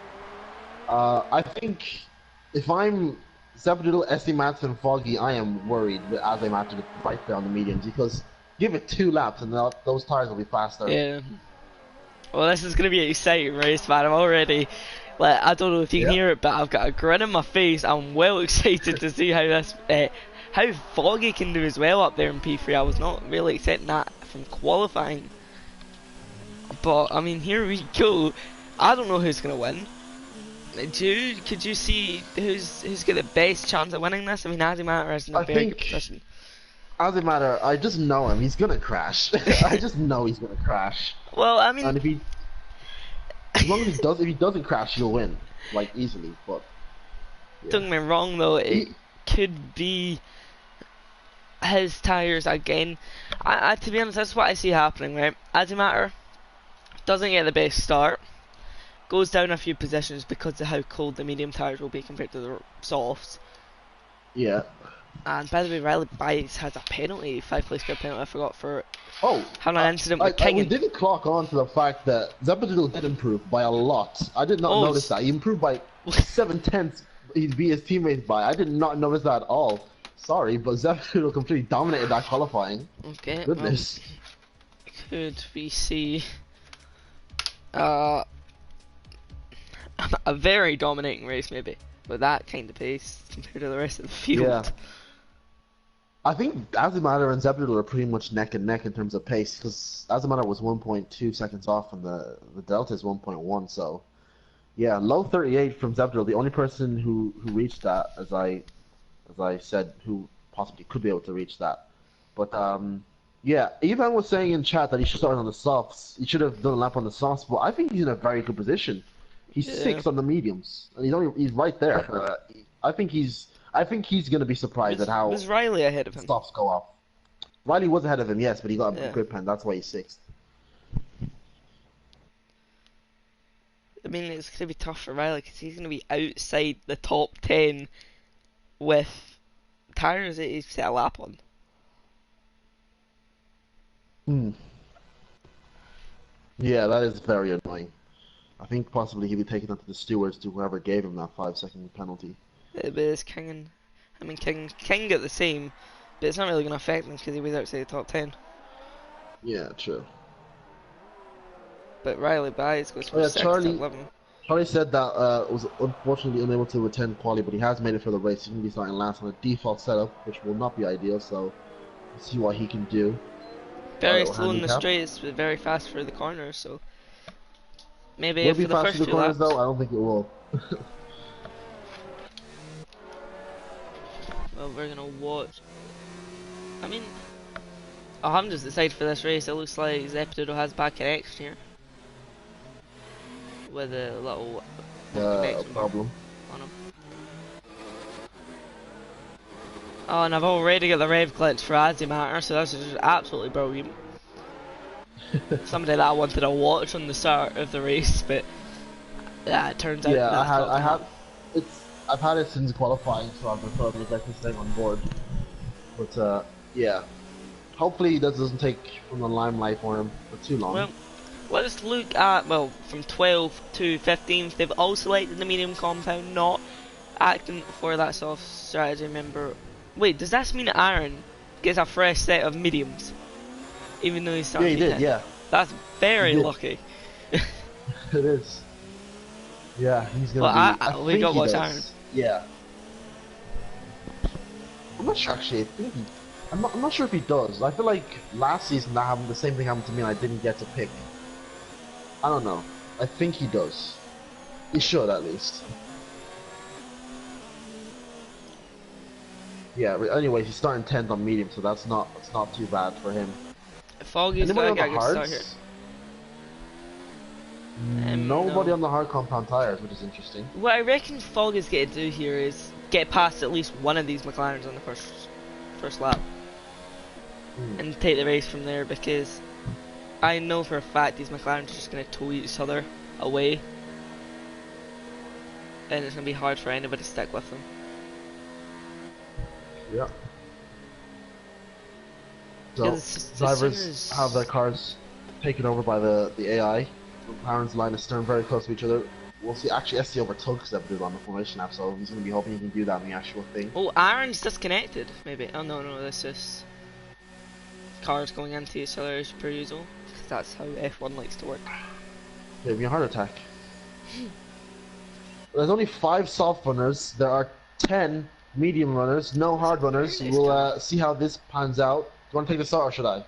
Speaker 1: I think if I'm Zebdoodle, SD Mats, and Foggy, I am worried with Azerbaijan right there on the mediums because give it 2 laps and those tires will be faster.
Speaker 2: Yeah. Well, this is going to be an exciting race, man. I'm already, like, I don't know if you can hear it, but I've got a grin on my face. I'm well excited to see how this, how Foggy can do as well up there in P3. I was not really expecting that from qualifying. But, I mean, here we go. I don't know who's going to win. Could you see who's got the best chance of winning this? I mean, Azerbaijan is in a very good position.
Speaker 1: Azerbaijan, I just know him. He's gonna crash. I just know he's gonna crash.
Speaker 2: Well, I mean,
Speaker 1: and as long as if he doesn't crash, he'll win, like easily. But yeah.
Speaker 2: Don't get me wrong, though. It could be his tires again. To be honest, that's what I see happening. Right, Azerbaijan doesn't get the best start. Goes down a few positions because of how cold the medium tires will be compared to the softs.
Speaker 1: Yeah.
Speaker 2: And by the way, Riley Bites has a penalty, 5th place grid penalty, I forgot, for having an incident with
Speaker 1: King. We didn't clock on to the fact that Zebdoodle did improve by a lot. I did not notice that. He improved by 7/10. He beat his teammates by. I did not notice that at all. Sorry, but Zebdoodle completely dominated that qualifying.
Speaker 2: Okay.
Speaker 1: Goodness.
Speaker 2: Could we see a very dominating race, maybe, with that kind of pace compared to the rest of the field?
Speaker 1: Yeah. I think Azerbaijan and Zebdoodle are pretty much neck and neck in terms of pace, because Azerbaijan was 1.2 seconds off and the delta is 1.1, so yeah, low 38 from Zebdoodle. The only person who reached that, as I said, who possibly could be able to reach that. But yeah, Ivan was saying in chat that he should start on the softs. He should have done a lap on the softs, but I think he's in a very good position. He's 6th on the mediums, and he's right there. I think he's going to be surprised at how
Speaker 2: was Riley ahead of him?
Speaker 1: Softs go off. Riley was ahead of him, yes, but he got a grid pen. That's why he's 6th.
Speaker 2: I mean, it's going to be tough for Riley because he's going to be outside the top 10 with tires that he's set a lap on.
Speaker 1: Yeah, that is very annoying. I think possibly he'll be taken up to the stewards to whoever gave him that 5-second penalty.
Speaker 2: But it's King, King got the same, but it's not really going to affect him because he was outside the top 10.
Speaker 1: Yeah, true.
Speaker 2: But Riley Bites goes from 6 to 11.
Speaker 1: Charlie said that was unfortunately unable to attend quali, but he has made it for the race. He's going to be starting last on a default setup, which will not be ideal, so we'll see what he can do.
Speaker 2: Very slow in the straights, but very fast for the corners, so maybe for the first 2 laps.
Speaker 1: Though? I don't think it will.
Speaker 2: Well, we're gonna watch. I mean, I'm just excited for this race. It looks like Zebdoodle has bad connection here, with a little connection
Speaker 1: problem
Speaker 2: on him. Oh, and I've already got the rev glitch for Azerbaijan, so that's just absolutely brilliant. Somebody that I wanted to watch on the start of the race, but yeah, it turns out.
Speaker 1: Yeah, I've had it since qualifying, so I've preferred exactly staying on board. But yeah, hopefully that doesn't take from the limelight for him for too long.
Speaker 2: Well, let's look at, well, from 12th to 15th, they've all selected the medium compound, not acting for that soft strategy member. Wait, does that mean Aaron gets a fresh set of mediums? Even though he's starting
Speaker 1: Yeah, he did, yeah.
Speaker 2: That's very lucky.
Speaker 1: It is. Yeah, he's gonna
Speaker 2: well, we got to watch Aaron.
Speaker 1: Yeah. I'm not sure actually. I think I'm not sure if he does. I feel like last season that happened. The same thing happened to me, and I didn't get to pick. I don't know. I think he does. He should at least. Yeah. But anyway, he's starting 10th on medium, so that's not too bad for him.
Speaker 2: Foggy's got to get a good start here.
Speaker 1: Nobody
Speaker 2: no.
Speaker 1: on the hard compound tires, which is interesting.
Speaker 2: What I reckon Foggy's going to do here is get past at least one of these McLarens on the first lap. And take the race from there, because I know for a fact these McLarens are just going to tow each other away. And it's going to be hard for anybody to stick with them.
Speaker 1: Yeah. So, drivers have their cars taken over by the AI. McLaren's line is stern very close to each other. We'll see. Actually, SC overtook Zebdu on the formation app, so he's going to be hoping he can do that in the actual thing.
Speaker 2: Oh, Aaron's disconnected, maybe. Oh, no, this is cars going into each other as per usual, because that's how F1 likes to work.
Speaker 1: Gave me a heart attack. There's only 5 soft runners. There are 10 medium runners, no hard runners. We'll see how this pans out. Do you want to take the start, or should I?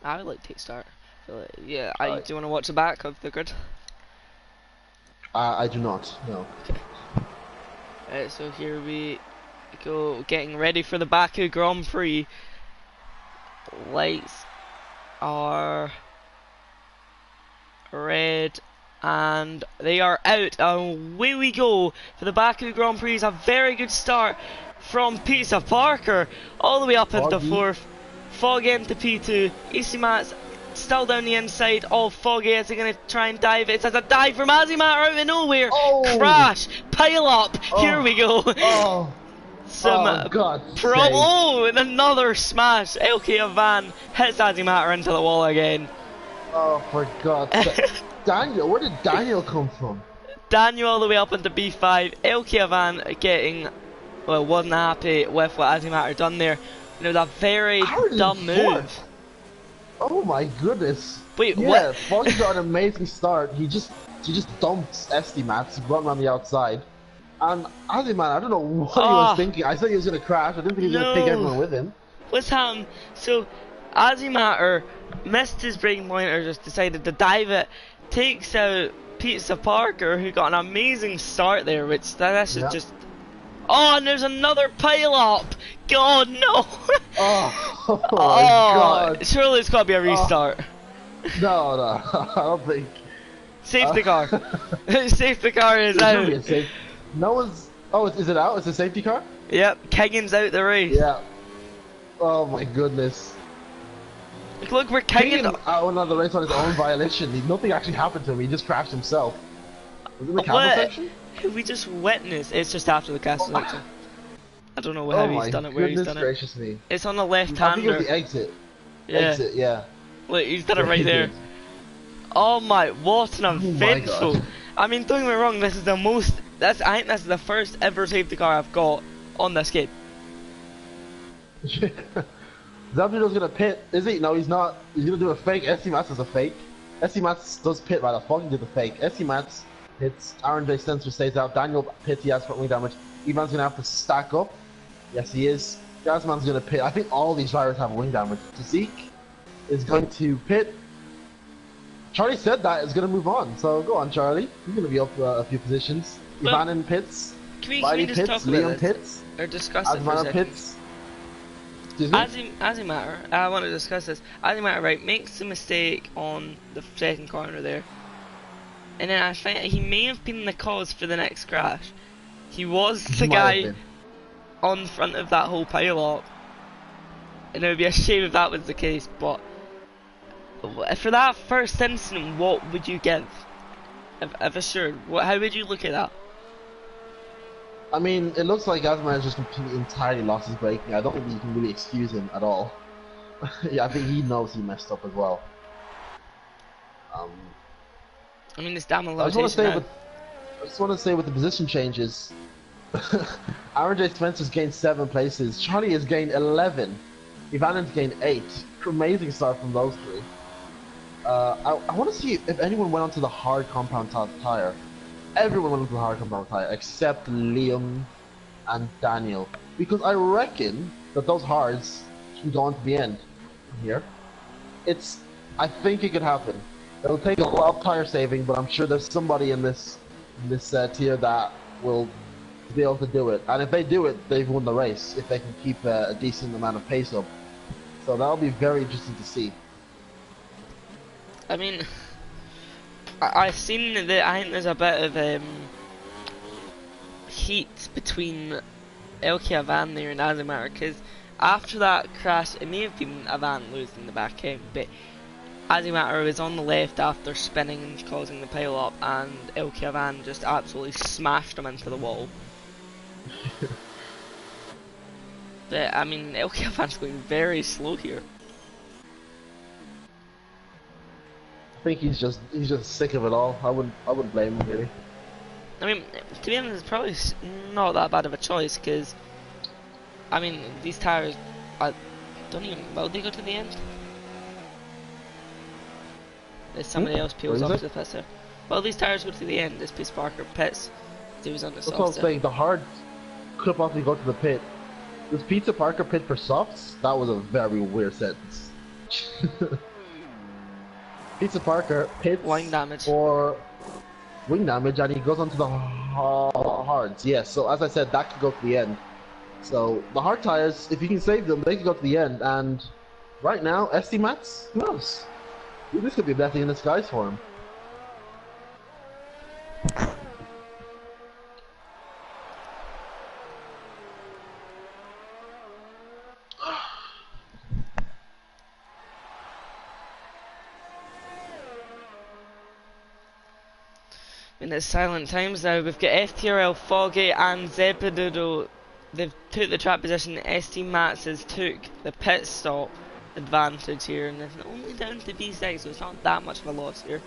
Speaker 2: I would like to take start. Yeah, do you want to watch the back of the grid?
Speaker 1: I do not, no.
Speaker 2: Okay. So here we go, getting ready for the Baku Grand Prix. Lights are red and they are out. Away we go for the Baku Grand Prix. A very good start from Pizza Parker all the way up into 4th. Foggy into P2. AC Mats still down the inside of Foggy. Is he going to try and dive? It's as a dive from Azimat out of nowhere. Crash, pile up. Here we go. And another smash. LK van hits Azimat into the wall again.
Speaker 1: Oh, for God's sake. Daniel, where did Daniel come from?
Speaker 2: Daniel all the way up into B5. LK van getting, well, wasn't happy with what Azimat had done there. And it was a very dumb move.
Speaker 1: Oh my goodness.
Speaker 2: Wait,
Speaker 1: what? Foggy got an amazing start. He just dumped SD Mats, brought him on the outside. And Azimat, I don't know what he was thinking. I thought he was going to crash. I didn't think he was going to take everyone with him.
Speaker 2: What's happened? So, Azimat missed his braking point, or just decided to dive it, takes out Pizza Parker, who got an amazing start there, which that's just... Oh, and there's another pile up! God, no!
Speaker 1: Oh God.
Speaker 2: Surely it's got to be a restart.
Speaker 1: No, I don't think.
Speaker 2: Safety car. Safety car is out.
Speaker 1: No one's... Oh, is it out? It's a safety car?
Speaker 2: Yep, Kegan's out the race.
Speaker 1: Yeah. Oh my goodness.
Speaker 2: Look, we're Kegan
Speaker 1: out on the race on his own violation. Nothing actually happened to him. He just crashed himself. Was it in the camera section?
Speaker 2: We just witnessed. It's just after the castle section. I don't know how he's done it, where he's done it. It's on the left-hander.
Speaker 1: I think it was the exit.
Speaker 2: Yeah.
Speaker 1: Exit, yeah.
Speaker 2: Look, he's done it right there. Oh my, what an eventful. I mean, don't get me wrong, this is the most... I think this is the first ever safety car I've got on this game.
Speaker 1: Zabdido's gonna pit, is he? No, he's not. He's gonna do a fake. SC Mats is a fake. SC Mats does pit right. Foggy did the fake. SC Mats hits. Aaron J. Sensor stays out. Daniel pits. He has front wing damage. Ivan's gonna have to stack up. Yes, he is. Gazman's gonna pit. I think all these drivers have wing damage. Zeke is going to pit. Charlie said that is gonna move on. So go on, Charlie. He's gonna be up a few positions. Ivan in pits.
Speaker 2: Can we just talk about
Speaker 1: Leon pits.
Speaker 2: Or discuss it for a second?
Speaker 1: Pits.
Speaker 2: Azimat, I want to discuss this. Azimat, right, makes a mistake on the second corner there. And then I find he may have been the cause for the next crash. He was the guy on front of that whole pile-up. And it would be a shame if that was the case, but... For that first incident, what would you give? If assured, how would you look at that?
Speaker 1: I mean, it looks like Azimat has just completely entirely lost his braking. I don't think you can really excuse him at all. Yeah, I think he knows he messed up as well. Um,
Speaker 2: I mean, it's damn a
Speaker 1: I just want to
Speaker 2: limitation
Speaker 1: say
Speaker 2: now.
Speaker 1: I just want to say with the position changes, Aaron J. Spencer's gained 7 places. Charlie has gained 11. Ivanen's gained 8. Amazing start from those 3. I want to see if anyone went onto the hard compound tire. Everyone went onto the hard compound tire except Liam and Daniel, because I reckon that those hards can go on to the end here. I think it could happen. It'll take a lot of tire saving, but I'm sure there's somebody in this tier that will be able to do it. And if they do it, they've won the race. If they can keep a decent amount of pace up, so that'll be very interesting to see.
Speaker 2: I mean, I've seen that. I think there's a bit of heat between Elke Avan there and Azimar, because after that crash, it may have been Avan losing the back end, but Azimar was on the left after spinning and causing the pile up, and Elke Avan just absolutely smashed him into the wall. But I mean, Elke Avan's going very slow here.
Speaker 1: I think he's just sick of it all. I wouldn't blame him really.
Speaker 2: I mean, to be honest, it's probably not that bad of a choice, because I mean, these tires, I don't even, will they go to the end? If somebody else peels off to the pits there. Well, these tires go to the end, this Peace Parker pits. He was on the
Speaker 1: That's what I'm saying, the hard could possibly go to the pit. This Pizza Parker pit for softs? That was a very weird sentence. Pizza Parker pits
Speaker 2: wing damage.
Speaker 1: For wing damage, and he goes onto the hards. Yes, so as I said, that could go to the end. So the hard tires, if you can save them, they can go to the end. And right now, SD Mats, who knows? This could be a blessing in disguise for him.
Speaker 2: In its silent times now, we've got FTRL, Foggy and Zepidodo. They've took the track position. ST Mats has took the pit stop advantage here, and it's only down to B6, so it's not that much of a loss here.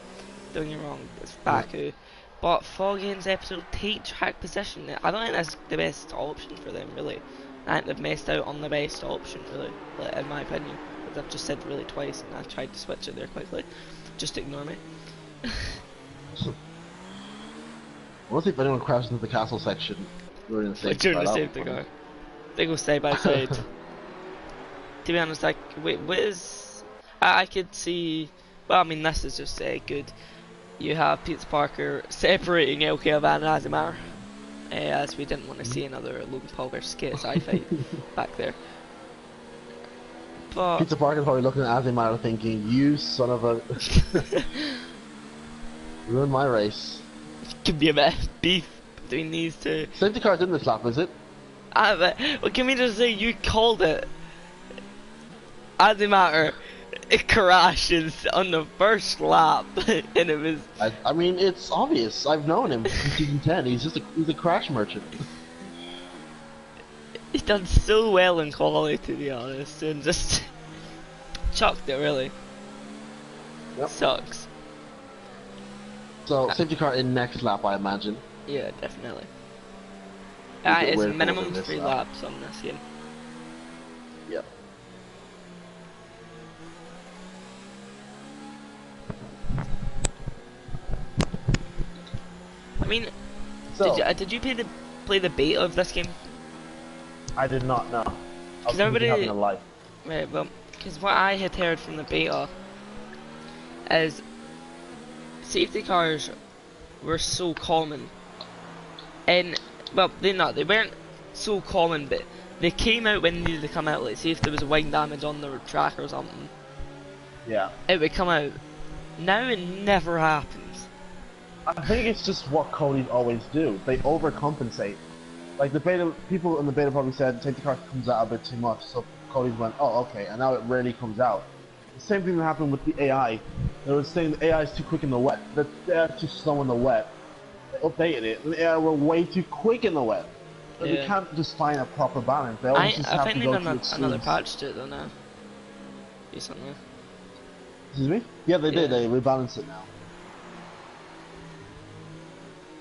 Speaker 2: Don't get me wrong, it's Baku. But Foggy and Zepidodo take track position. I don't think that's the best option for them, really. I think they've missed out on the best option, really, in my opinion. As I've just said really twice, and I tried to switch it there quickly. Just ignore me.
Speaker 1: We'll see if anyone crashes into the castle section during the safety
Speaker 2: car. They go side by side. To be honest, like, wait, what is... I could see... Well, I mean, this is just good. You have Pete Parker separating LK Van and Azimar. As we didn't want to see another Logan Paul versus KSI fight back there. But...
Speaker 1: Pizza Parker's probably looking at Azimar thinking, you son of a... ruined my race.
Speaker 2: Could be a bit of beef between these two.
Speaker 1: Safety car's in this lap, is it?
Speaker 2: Well, can we just say you called it? Azimar, it crashes on the first lap, and it was...
Speaker 1: I mean, it's obvious. I've known him since season 10. He's a crash merchant.
Speaker 2: He's done so well in quality, to be honest, and just chucked it, really.
Speaker 1: Yep.
Speaker 2: Sucks.
Speaker 1: So, safety car in next lap, I imagine.
Speaker 2: Yeah, definitely. It's minimum 3 laps on this game.
Speaker 1: Yep.
Speaker 2: I mean,
Speaker 1: so,
Speaker 2: did you play the beta of this game?
Speaker 1: I did not know.
Speaker 2: Because everybody
Speaker 1: having a life.
Speaker 2: Right, well, because what I had heard from the beta is safety cars were so common, and well, they weren't so common, but they came out when they needed to come out. Like, say if there was wing damage on the track or something,
Speaker 1: yeah,
Speaker 2: it would come out. Now it never happens.
Speaker 1: I think it's just what Cody's always do. They overcompensate. Like the beta, people in the beta probably said safety car comes out a bit too much, so Cody's went, oh okay, and now it rarely comes out. The same thing that happened with the AI. They were saying the AI is too quick in the wet, the AI is too slow in the wet. They updated it, and the AI were way too quick in the wet. And they can't just find a proper balance. They always just have to go to extremes.
Speaker 2: Another patch to it though now. Recently.
Speaker 1: Excuse me? Yeah, they did. They rebalanced it now.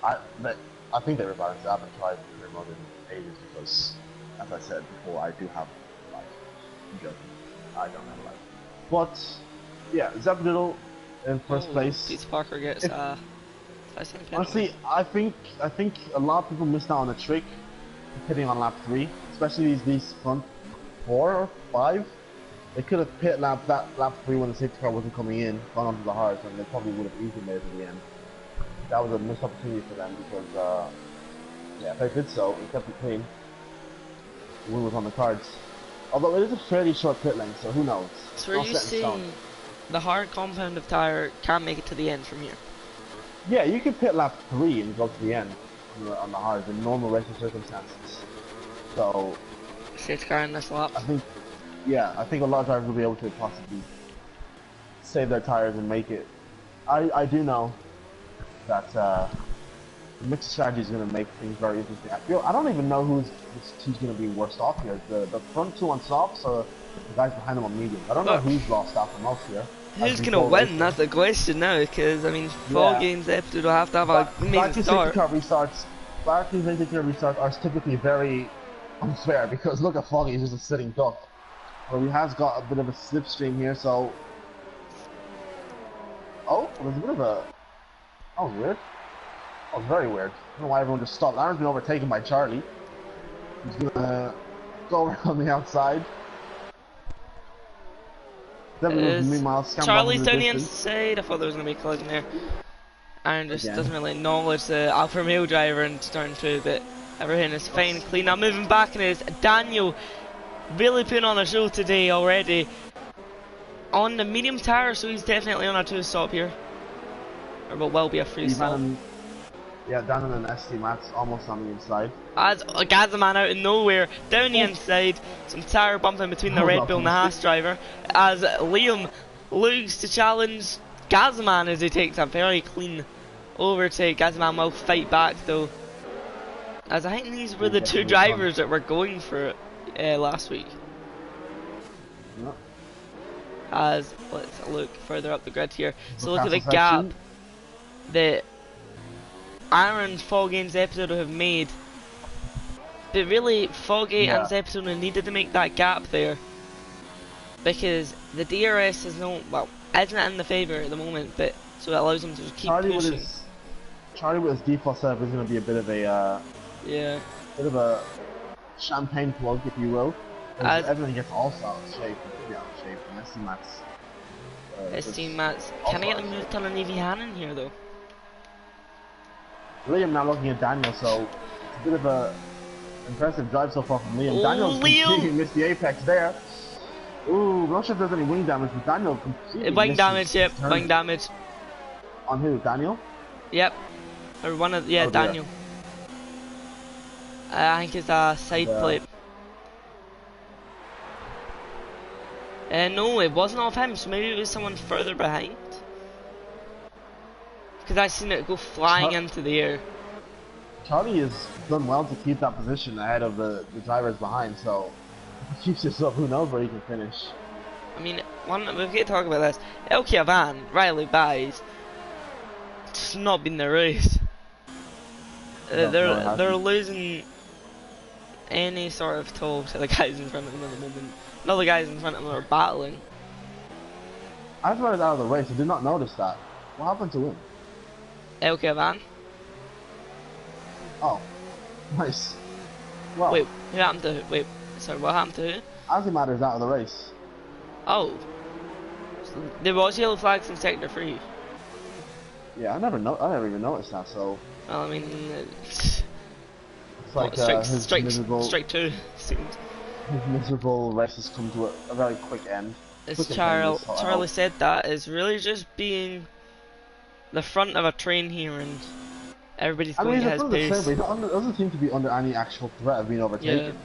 Speaker 1: I think they rebalanced it. I haven't tried remote in ages because, as I said before, I do have life. I'm joking. I don't have life. But yeah, Zebdoodle in first place.
Speaker 2: Peter Parker gets
Speaker 1: honestly, I think a lot of people missed out on a trick hitting on lap 3, especially these front 4 or 5. They could have hit lap 3 when the safety car wasn't coming in, gone onto the hards, and they probably would have easily made it to the end. That was a missed opportunity for them because, yeah, if they did so, it kept it clean. The win was on the cards. Although it is a fairly short pit lane, so who knows?
Speaker 2: So are you saying the hard compound of tire can't make it to the end from here?
Speaker 1: Yeah, you can pit lap 3 and go to the end on the hards in normal racing circumstances. So,
Speaker 2: safety car in this lap.
Speaker 1: I think a lot of drivers will be able to possibly save their tires and make it. I do know that the mixed strategy is going to make things very interesting. I don't even know who's going to be worst off here. The front 2 on softs or the guys behind them on mediums. I don't know who's lost out the most here.
Speaker 2: Who's going to win? That's the question now, because I mean, 4 games episode will have to have a amazing start.
Speaker 1: Baku's safety car restarts are typically very unfair because look at Foggy, he's just a sitting duck. But he has got a bit of a slipstream here, so. Oh, there's a bit of a. Oh, weird. Oh, very weird. I don't know why everyone just stopped. Aaron's been overtaken by Charlie. He's gonna go around on the outside.
Speaker 2: Charlie's down the inside. I thought there was gonna be a collision there. Aaron just doesn't really acknowledge the Alfa Romeo driver and turn through, but everything is fine and clean. Now moving back, and it's Daniel really putting on a show today already. On the medium tire, so he's definitely on a 2-stop here. Or will be a 3-stop.
Speaker 1: Yeah, down in an ST Max, almost on the inside.
Speaker 2: As Gazaman out of nowhere, down the inside, some tire bumping between the Red Bull and the Haas driver. As Liam looks to challenge Gazaman as he takes a very clean overtake. Gazaman will fight back though. As I think these were the 2 drivers that were going for it last week.
Speaker 1: Yep.
Speaker 2: As let's look further up the grid here. So look at the gap that Aaron, Foggy and Zeptodo have made. But really, Foggy and Zeptodo needed to make that gap there. Because the DRS is isn't in the favour at the moment, but so it allows him to keep pushing.
Speaker 1: Charlie with his default setup is going to be a bit of a bit of a champagne plug, if you will. As everything gets also out of shape, completely out of shape, and ST Max.
Speaker 2: ST Max. Can I get them to turn on Evie Hannon here though?
Speaker 1: Liam now looking at Daniel, so it's a bit of a impressive drive so far from Liam. Daniel's completely missed the apex there. Ooh, I'm not sure if there's any wing damage, but Daniel completely
Speaker 2: wing damage, yep, wing damage.
Speaker 1: On who? Daniel?
Speaker 2: Yep. Or one of Daniel. I think it's a side plate. No, it wasn't off him, so maybe it was someone further behind. Because I seen it go flying into the air.
Speaker 1: Charlie has done well to keep that position ahead of the drivers behind, so if he keeps this up, who knows where he can finish.
Speaker 2: I mean, we've got to talk about this. LK Van, Riley Buys, it's not been the race. They're losing any sort of toe to the guys in front of them at the moment. None of the guys in front of them are battling.
Speaker 1: I thought it was out of the race. I did not notice that. What happened to him?
Speaker 2: LK Van.
Speaker 1: Oh, nice. Well,
Speaker 2: wait, who happened to? Wait, sorry, what happened to who?
Speaker 1: Azerbaijan is out of the race.
Speaker 2: Oh, so there was yellow flags in sector 3.
Speaker 1: Yeah, I never even noticed that. So.
Speaker 2: Well, I mean,
Speaker 1: it's like
Speaker 2: strike 2 seems.
Speaker 1: His miserable race has come to a very quick end.
Speaker 2: As Charlie said, that is really just being the front of a train here, and everybody's going at his pace.
Speaker 1: He doesn't seem to be under any actual threat of being overtaken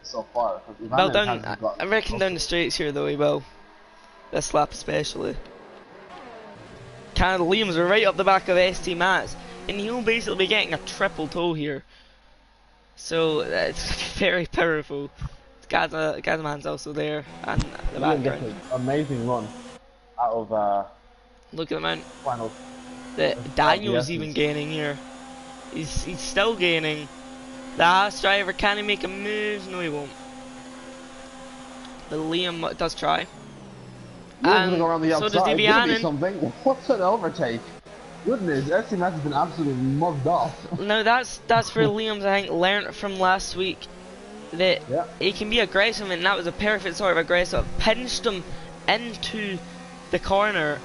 Speaker 1: so far.
Speaker 2: Well, I reckon down the straights here though he will. This lap especially. Canada Liam's right up the back of ST Mats, and he'll basically be getting a triple toe here. So it's very powerful. Gazaman's also there, and the background.
Speaker 1: Amazing run. out of
Speaker 2: Look at the amount
Speaker 1: final.
Speaker 2: that Daniel's
Speaker 1: yes,
Speaker 2: even
Speaker 1: it's-
Speaker 2: gaining here. He's still gaining. The Haas driver, can he make a move? No, he won't. But Liam does try.
Speaker 1: Liam's
Speaker 2: And
Speaker 1: gonna go around the
Speaker 2: so
Speaker 1: outside.
Speaker 2: does
Speaker 1: Gonna be
Speaker 2: Evianen.
Speaker 1: something. What's an overtake? Goodness, SCMS has been absolutely mugged off.
Speaker 2: No, that's where Liam's, I think, learned from last week that
Speaker 1: Yeah.
Speaker 2: he can be aggressive, and that was a perfect sort of aggressive. Pinched him into the corner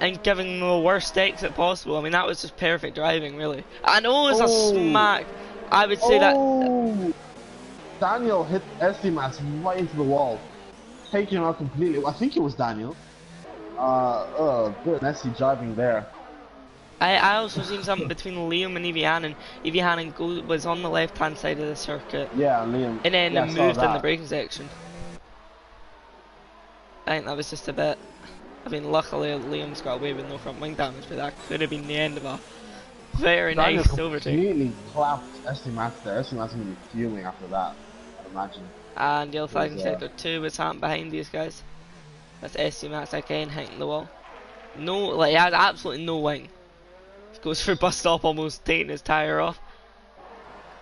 Speaker 2: and giving him the worst exit possible. I mean, that was just perfect driving, really. And it's a smack. I would say that.
Speaker 1: Daniel hit SCMS right into the wall, taking him out completely. I think it was Daniel. Good messy driving there.
Speaker 2: I also seen something between Liam and Evianen. Evianen was on the left hand side of the circuit.
Speaker 1: Yeah, Liam.
Speaker 2: And then
Speaker 1: yeah,
Speaker 2: it
Speaker 1: I saw
Speaker 2: moved in the
Speaker 1: that.
Speaker 2: braking section. I think that was just a bit. I mean, luckily Liam's got away with no front wing damage, but that could have been the end of a very
Speaker 1: Daniel
Speaker 2: nice overtake.
Speaker 1: completely clapped SCMS there. SCMS is going to be fuming after that, I'd imagine.
Speaker 2: And Yellow Flag in
Speaker 1: Yeah.
Speaker 2: sector 2 was happening behind these guys. That's SC Max again hitting the wall. No, like, he has absolutely no wing. Goes for bus stop, almost taking his tyre off.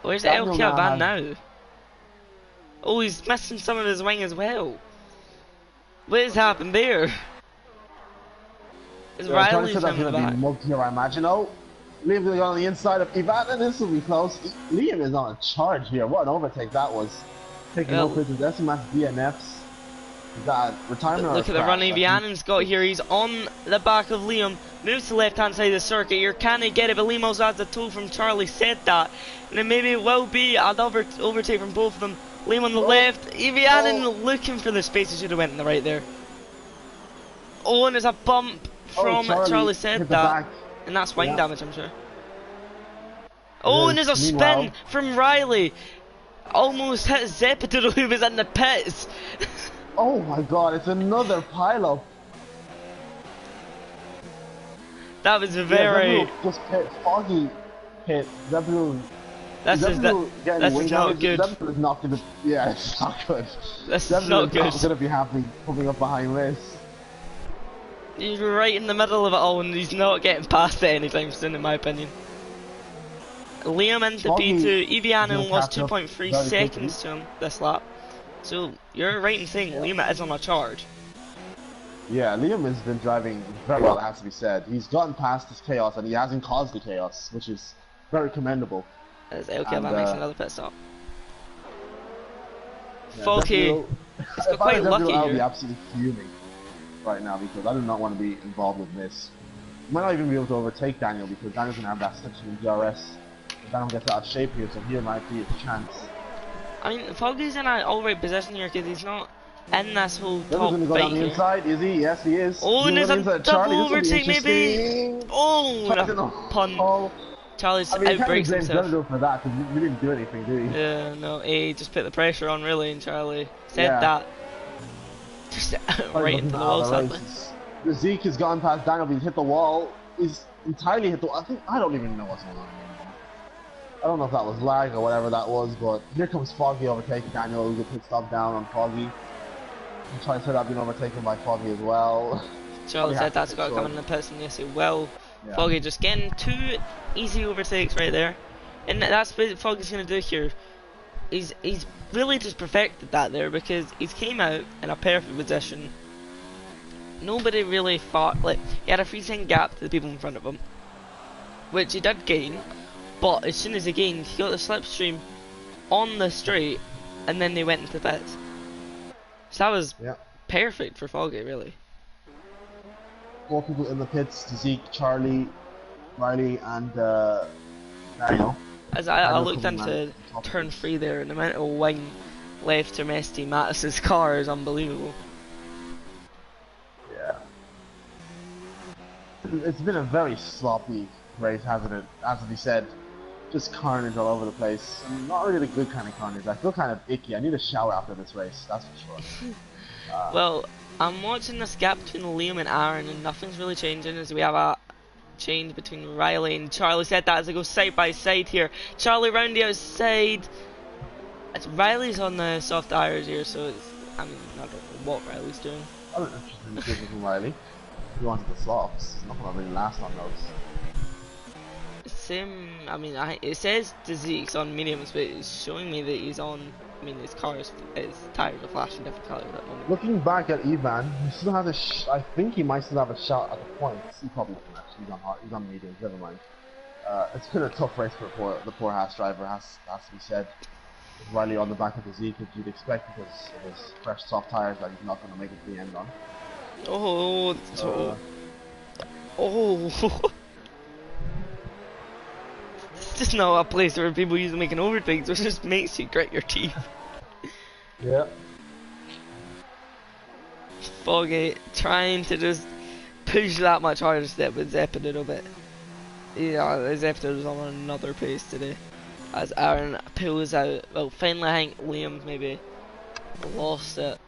Speaker 2: Where's the
Speaker 1: Daniel
Speaker 2: LK van
Speaker 1: now
Speaker 2: now? Oh, he's missing some of his wing as well. What has happened there? Is Riley's
Speaker 1: that's
Speaker 2: in the
Speaker 1: going to be
Speaker 2: back?
Speaker 1: mugged here, I imagine. Oh, Liam's going to go on the inside of Ivan, and this will be close. Liam is on a charge here. What an overtake that was. Taking
Speaker 2: Well-
Speaker 1: over his SCMS DNFs. He's got retirement or
Speaker 2: Look
Speaker 1: a
Speaker 2: at the
Speaker 1: crash,
Speaker 2: run
Speaker 1: I think.
Speaker 2: Evianen's got here. He's on the back of Liam. Moves to the left hand side of the circuit here. Can he get it? But Liam also has the tow from Charlie. Said that. And then maybe it will be an overtake from both of them. Liam on the left. Evianen looking for the space. He should have went in the right there. Oh, and there's a bump from Charlie said
Speaker 1: hit the
Speaker 2: that.
Speaker 1: back.
Speaker 2: And that's wing
Speaker 1: Yeah.
Speaker 2: damage, I'm sure. Oh, and there's a spin
Speaker 1: Meanwhile-
Speaker 2: from Riley. Almost hit Zeppedo, who was in the pits.
Speaker 1: Oh my god, it's another pile-up.
Speaker 2: That was
Speaker 1: Yeah,
Speaker 2: very.
Speaker 1: Zebulon just hit Foggy hit Zebulon.
Speaker 2: This is not good.
Speaker 1: Zebulon is not gonna. Yeah, it's not good.
Speaker 2: This is
Speaker 1: Zebulon
Speaker 2: not
Speaker 1: is not
Speaker 2: good.
Speaker 1: gonna be happy coming up behind this.
Speaker 2: He's right in the middle of it all, and he's not getting past it anytime soon, in my opinion. Liam into
Speaker 1: Foggy
Speaker 2: P2. Evianen
Speaker 1: will
Speaker 2: lost
Speaker 1: catch up
Speaker 2: 2.3
Speaker 1: very
Speaker 2: seconds to him this lap. So you're right in saying Liam is on a charge.
Speaker 1: Yeah, Liam has been driving very well, it has to be said. He's gotten past this chaos and he hasn't caused the chaos, which is very commendable.
Speaker 2: As LK
Speaker 1: And,
Speaker 2: Van makes another pit stop.
Speaker 1: Yeah,
Speaker 2: Foggy
Speaker 1: Zebulon-
Speaker 2: has got
Speaker 1: if I
Speaker 2: quite
Speaker 1: was Zebulon,
Speaker 2: lucky
Speaker 1: I would be
Speaker 2: here.
Speaker 1: absolutely fuming right now because I do not want to be involved with this. Might not even be able to overtake Daniel because Daniel's gonna have that section in DRS. If Daniel gets out of shape here, so here might be a chance.
Speaker 2: I mean, Foggy's in an alright position here because he's not in this whole
Speaker 1: Zebulon's
Speaker 2: top
Speaker 1: gonna go
Speaker 2: fight
Speaker 1: down the
Speaker 2: here.
Speaker 1: inside, is he? Yes, he is.
Speaker 2: Oh, and
Speaker 1: He's
Speaker 2: there's
Speaker 1: going
Speaker 2: a
Speaker 1: inside Charlie.
Speaker 2: double
Speaker 1: This will be
Speaker 2: overtake maybe.
Speaker 1: interesting.
Speaker 2: Oh,
Speaker 1: Charlie
Speaker 2: and a
Speaker 1: didn't
Speaker 2: pun.
Speaker 1: fall.
Speaker 2: Charlie's
Speaker 1: I mean, you can't
Speaker 2: outbreaks
Speaker 1: blame
Speaker 2: himself.
Speaker 1: Zebulon for that because we didn't do anything, did we?
Speaker 2: Yeah, no, he just put the pressure on really, and Charlie said
Speaker 1: Yeah.
Speaker 2: that. Just right into the wall, sadly.
Speaker 1: The Zeke has gone past Daniel, but he's hit the wall. He's entirely hit the wall. I don't even know what's going on anymore. I don't know if that was lag or whatever that was, but here comes Foggy overtaking Daniel. He'll pit stop down on Foggy. I'm trying to set up being overtaken by Foggy as well.
Speaker 2: Charlie
Speaker 1: Yeah,
Speaker 2: said that's got to
Speaker 1: sure.
Speaker 2: come in the pits, and yes, he will.
Speaker 1: Yeah.
Speaker 2: Foggy just getting 2 easy overtakes right there, and that's what Foggy's going to do here. He's really just perfected that there because he's came out in a perfect position. Nobody really fought, like, he had a 3-second gap to the people in front of him, which he did gain, but as soon as he gained, he got the slipstream on the straight, and then they went into the pits. So that was
Speaker 1: Yeah.
Speaker 2: perfect for Foggy, really.
Speaker 1: 4 people in the pits: Zeke, Charlie, Riley, and Daniel.
Speaker 2: As I
Speaker 1: Daniel
Speaker 2: looked
Speaker 1: coming
Speaker 2: into
Speaker 1: out top of
Speaker 2: turn
Speaker 1: it.
Speaker 2: 3 there, and the amount of wing left to Mesty Mattis's car is unbelievable.
Speaker 1: Yeah. It's been a very sloppy race, hasn't it? As we said, just carnage all over the place. I mean, not really the good kind of carnage. I feel kind of icky. I need a shower after this race, that's for sure.
Speaker 2: Well, I'm watching this gap between Liam and Aaron, and nothing's really changing as we have a change between Riley and Charlie. Said that as they go side by side here. Charlie round the outside. Riley's on the soft tires here, so it's, I mean, I don't know what Riley's doing.
Speaker 1: Other interesting decision from Riley. He wanted the softs. He's not gonna really last on those.
Speaker 2: Same, I mean, it says Zeke's on mediums, but it's showing me that he's on, I mean, his tires are flashing different colours at the moment.
Speaker 1: Looking back at Ivan, he still has a I think he might still have a shot at the points. He probably doesn't actually. He's on mediums, never mind. It's been a tough race for the poor Haas driver, has to be said. With Riley on the back of the Zeke, as you'd expect because of his fresh soft tires that he's not going to make it to the end on.
Speaker 2: Oh. It's just not a place where people use to making overtakes, which just makes you grit your teeth.
Speaker 1: Yeah.
Speaker 2: Foggy trying to just push that much harder step with Zep a little bit. Yeah, Zep was on another pace today. As Aaron pulls out, well, finally I think Liam's maybe lost it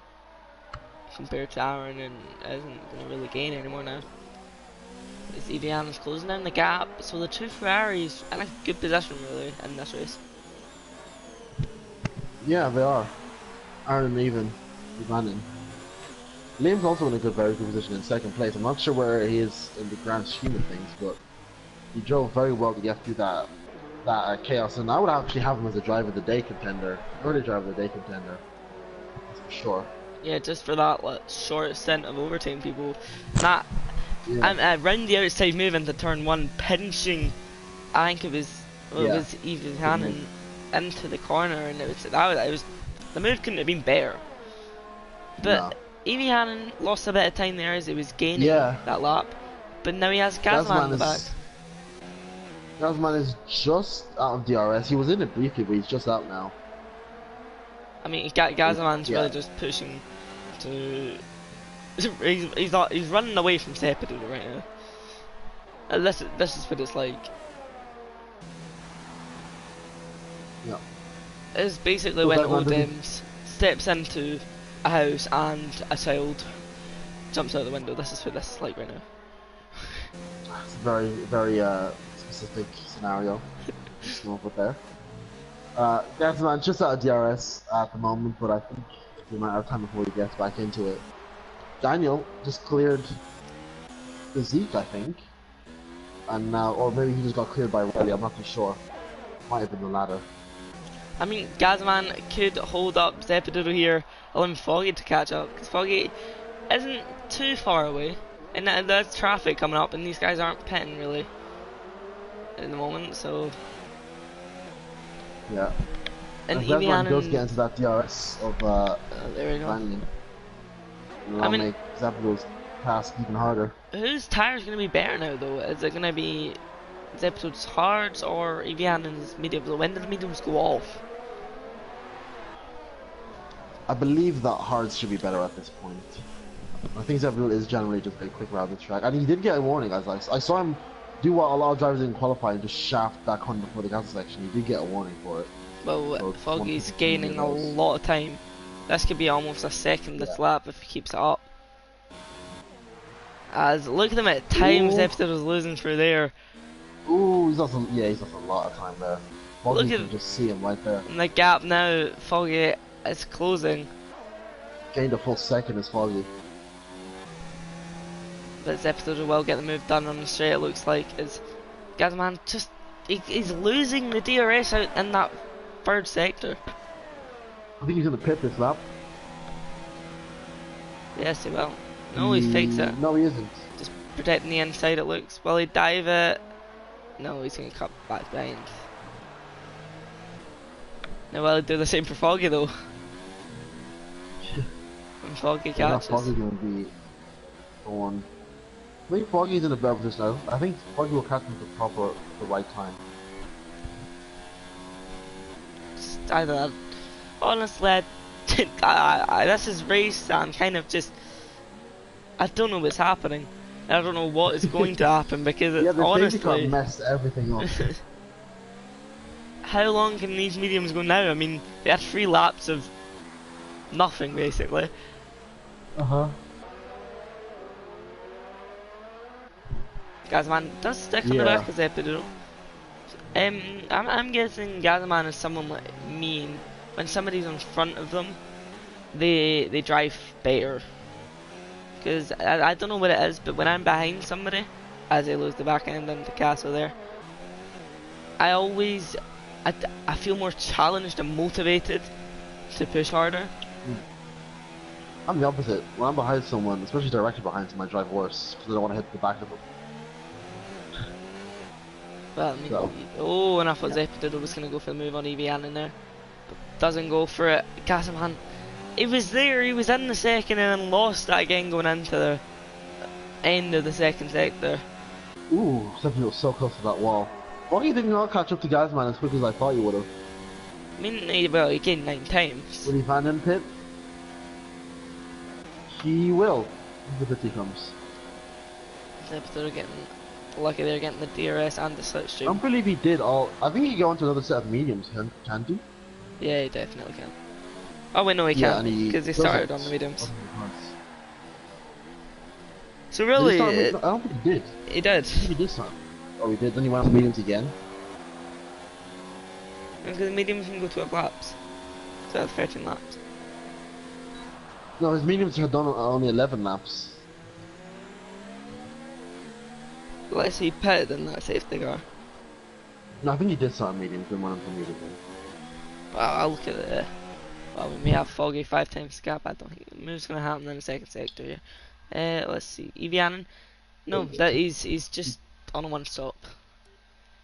Speaker 2: compared to Aaron and isn't going to really gain anymore now. As Evian is closing down the gap, so the two Ferraris in a good position really in this race.
Speaker 1: Yeah, they are. Aaron and Evan. Liam's also in a very good position in second place. I'm not sure where he is in the grand scheme of things, but he drove very well to get through that chaos, and I would actually have him as a driver of the day contender, early driver of the day contender, that's for sure.
Speaker 2: Yeah, just for that short stint of overtaking people. And around the outside move into turn one, pinching, I think it was Evie Hannon into the corner, and it was the move couldn't have been better. But Evie Hannon lost a bit of time there as he was gaining that lap, but now he has Gazman in the back.
Speaker 1: Gazman is just out of DRS. He was in it briefly, but he's just out now.
Speaker 2: I mean, Gazman's really just pushing to. He's running away from Sepidoo right now. This is what it's like.
Speaker 1: Yeah.
Speaker 2: It's basically when Odems steps into a house and a child jumps out the window. This is what this is like right now.
Speaker 1: It's a very, very specific scenario. Just go over there. Gazman just out of DRS at the moment, but I think we might have time before he gets back into it. Daniel just cleared the Zeke, I think, and now, or maybe he just got cleared by Riley. I'm not too sure. Might have been the latter.
Speaker 2: I mean, Gazman could hold up Zepidoodle here, allowing Foggy to catch up, because Foggy isn't too far away, and there's traffic coming up, and these guys aren't pitting really at the moment, so.
Speaker 1: Yeah.
Speaker 2: And
Speaker 1: Gazman does get into that DRS of
Speaker 2: there we go.
Speaker 1: Lanyon. That'll make Zepidoodle's task even harder.
Speaker 2: Whose tire's going to be better now though? Is it going to be Zepidoodle's hards or Evian's mediums? When do the mediums go off?
Speaker 1: I believe that hards should be better at this point. I think Zepidoodle is generally just very quick around the track, and he did get a warning. As I saw him do what a lot of drivers didn't qualify and just shaft that corner before the cancel section. He did get a warning for it.
Speaker 2: Well,
Speaker 1: so
Speaker 2: Foggy's gaining a lot of time. This could be almost a second this lap if he keeps it up. As look at the amount of time Zepidoodle's losing through there.
Speaker 1: Ooh, he's lost a lot of time there. Foggy can just see him right there.
Speaker 2: And the gap now, Foggy is closing.
Speaker 1: Gained a full second as Foggy.
Speaker 2: But Zepidoodle will get the move done on the straight, it looks like. As Gazman just he's losing the DRS out in that third sector.
Speaker 1: I think he's gonna pit this lap.
Speaker 2: Yes, he will. No, he's fixed it.
Speaker 1: No, he isn't.
Speaker 2: Just protecting the inside, it looks. Will he dive it? No, he's gonna cut back behind. Now, will he do the same for Foggy though? When Foggy catches.
Speaker 1: Foggy's gonna be on. I think Foggy's in a better position now. I think Foggy will catch him at the right time.
Speaker 2: Just either that. Honestly, this is race. I'm kind of just. I don't know what's happening. I don't know what is going to happen because it's honestly
Speaker 1: messed everything up.
Speaker 2: How long can these mediums go now? I mean, they had 3 laps of nothing basically. Gazman does stick on the back of Zepidoodle. I'm guessing Gazman is someone like me. When somebody's in front of them, they drive better. Because I don't know what it is, but when I'm behind somebody, as they lose the back end into the castle there, I always, I feel more challenged and motivated to push harder.
Speaker 1: I'm the opposite. When I'm behind someone, especially directly behind someone, I drive worse because I don't want to hit the back of them.
Speaker 2: Well, I mean,
Speaker 1: So.
Speaker 2: oh, and I thought Zepidoodle was going to go for the move on Evian in there. But doesn't go for it. Casaman, he was there, he was in the second and then lost that again going into the end of the second sector.
Speaker 1: Ooh, Stephanie was so close to that wall. Why do you think I'll catch up to Gazman as quick as I thought you would have?
Speaker 2: I mean, he gained 9 times.
Speaker 1: Will he find in pit? He will, if the pit comes.
Speaker 2: Zepidoodle getting lucky they're getting the DRS and the
Speaker 1: I
Speaker 2: slipstream.
Speaker 1: don't believe he did all. I think he go into another set of mediums, can't he?
Speaker 2: Yeah, he definitely can. Oh wait, no, he
Speaker 1: Yeah,
Speaker 2: can't,
Speaker 1: and
Speaker 2: because he started on the mediums. So
Speaker 1: Did
Speaker 2: really,
Speaker 1: he start I don't think he did.
Speaker 2: he did.
Speaker 1: I think he did start. Oh, he did. Then he went on mediums again.
Speaker 2: Because the mediums can go 12 laps. So that's 13 laps.
Speaker 1: No, his mediums had done only 11 laps.
Speaker 2: Let's see, pitted in that safety car.
Speaker 1: No, I think he did start on mediums. Then went on to mediums.
Speaker 2: I'll look at it. Well, we may have Foggy 5 times gap. I don't think the move's gonna happen in the second sector here. Let's see, Evianen. No, that he's just on a one stop.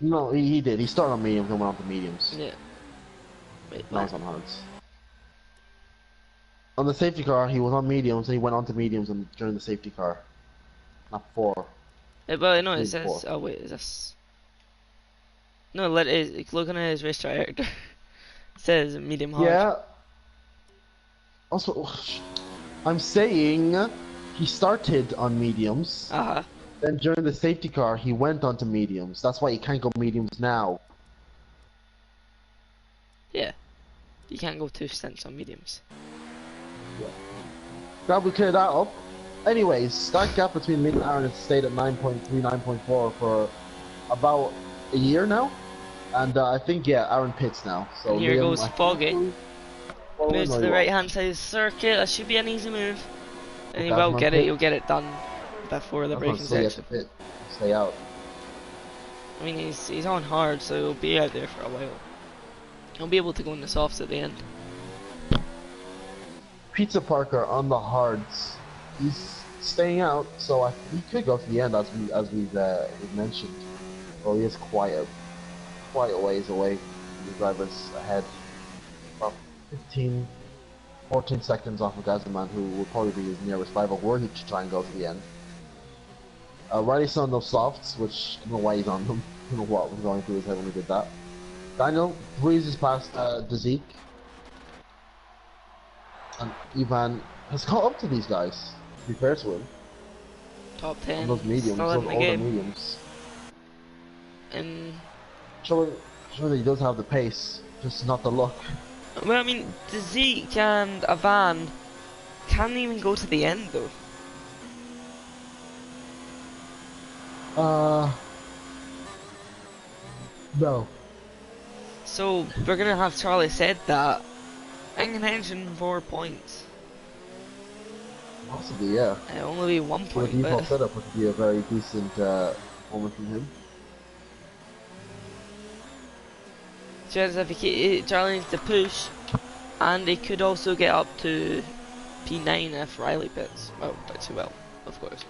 Speaker 1: No, he did. He started on mediums and went on to mediums.
Speaker 2: Yeah. Wait,
Speaker 1: Now he's on hards. On the safety car, he was on mediums and he went on to mediums and during the safety car. Not 4.
Speaker 2: Well, no, it
Speaker 1: Maybe
Speaker 2: says.
Speaker 1: 4.
Speaker 2: Oh wait, is this? No, looking at his race chart. It says medium hard.
Speaker 1: Yeah. Also, I'm saying he started on mediums. Then during the safety car, he went on to mediums. That's why he can't go mediums now.
Speaker 2: Yeah. You can't go 2 stints on mediums.
Speaker 1: Glad we cleared that up. Anyways, that gap between me and Aaron has stayed at 9.3, 9.4 for about a year now. And I think, yeah, Aaron pits now. So
Speaker 2: And here
Speaker 1: Liam,
Speaker 2: goes
Speaker 1: I think
Speaker 2: Foggy.
Speaker 1: we'll
Speaker 2: Moves to
Speaker 1: win
Speaker 2: the
Speaker 1: or
Speaker 2: right
Speaker 1: you
Speaker 2: hand side of the circuit. That should be an easy move. And he
Speaker 1: Okay,
Speaker 2: will
Speaker 1: I'm
Speaker 2: get
Speaker 1: on
Speaker 2: it.
Speaker 1: pit.
Speaker 2: He'll get it done before the
Speaker 1: won't.
Speaker 2: braking
Speaker 1: So he has to
Speaker 2: section.
Speaker 1: pit. Stay out.
Speaker 2: I mean, he's on hard, so he'll be out there for a while. He'll be able to go in the softs at the end.
Speaker 1: Pizza Parker on the hards. He's staying out, so he could go to the end as we've mentioned. Well, he is quite a ways away. The driver's ahead, about 15, 14 seconds off of Gazaman, who will probably be his nearest rival were he to try and go to the end. Riley's on those softs, which I don't know why he's on them. I don't know what was going through his head when he did that. Daniel breezes past Dazik. And Ivan has caught up to these guys, to be fair to him.
Speaker 2: Top 10.
Speaker 1: On those mediums,
Speaker 2: Still
Speaker 1: those
Speaker 2: in the
Speaker 1: older
Speaker 2: game.
Speaker 1: mediums.
Speaker 2: And
Speaker 1: Showing that he does have the pace, just not the luck.
Speaker 2: well, I mean, the Zeke and Avan can't even go to the end though.
Speaker 1: No.
Speaker 2: So we're gonna have Charlie said that in contention for points.
Speaker 1: Possibly, yeah.
Speaker 2: It'll only be 1
Speaker 1: With
Speaker 2: point,
Speaker 1: the default
Speaker 2: but
Speaker 1: setup would be a very decent performance from him.
Speaker 2: just if Charlie needs to push, and he could also get up to P9 if Riley pits. Oh, which he will, of course.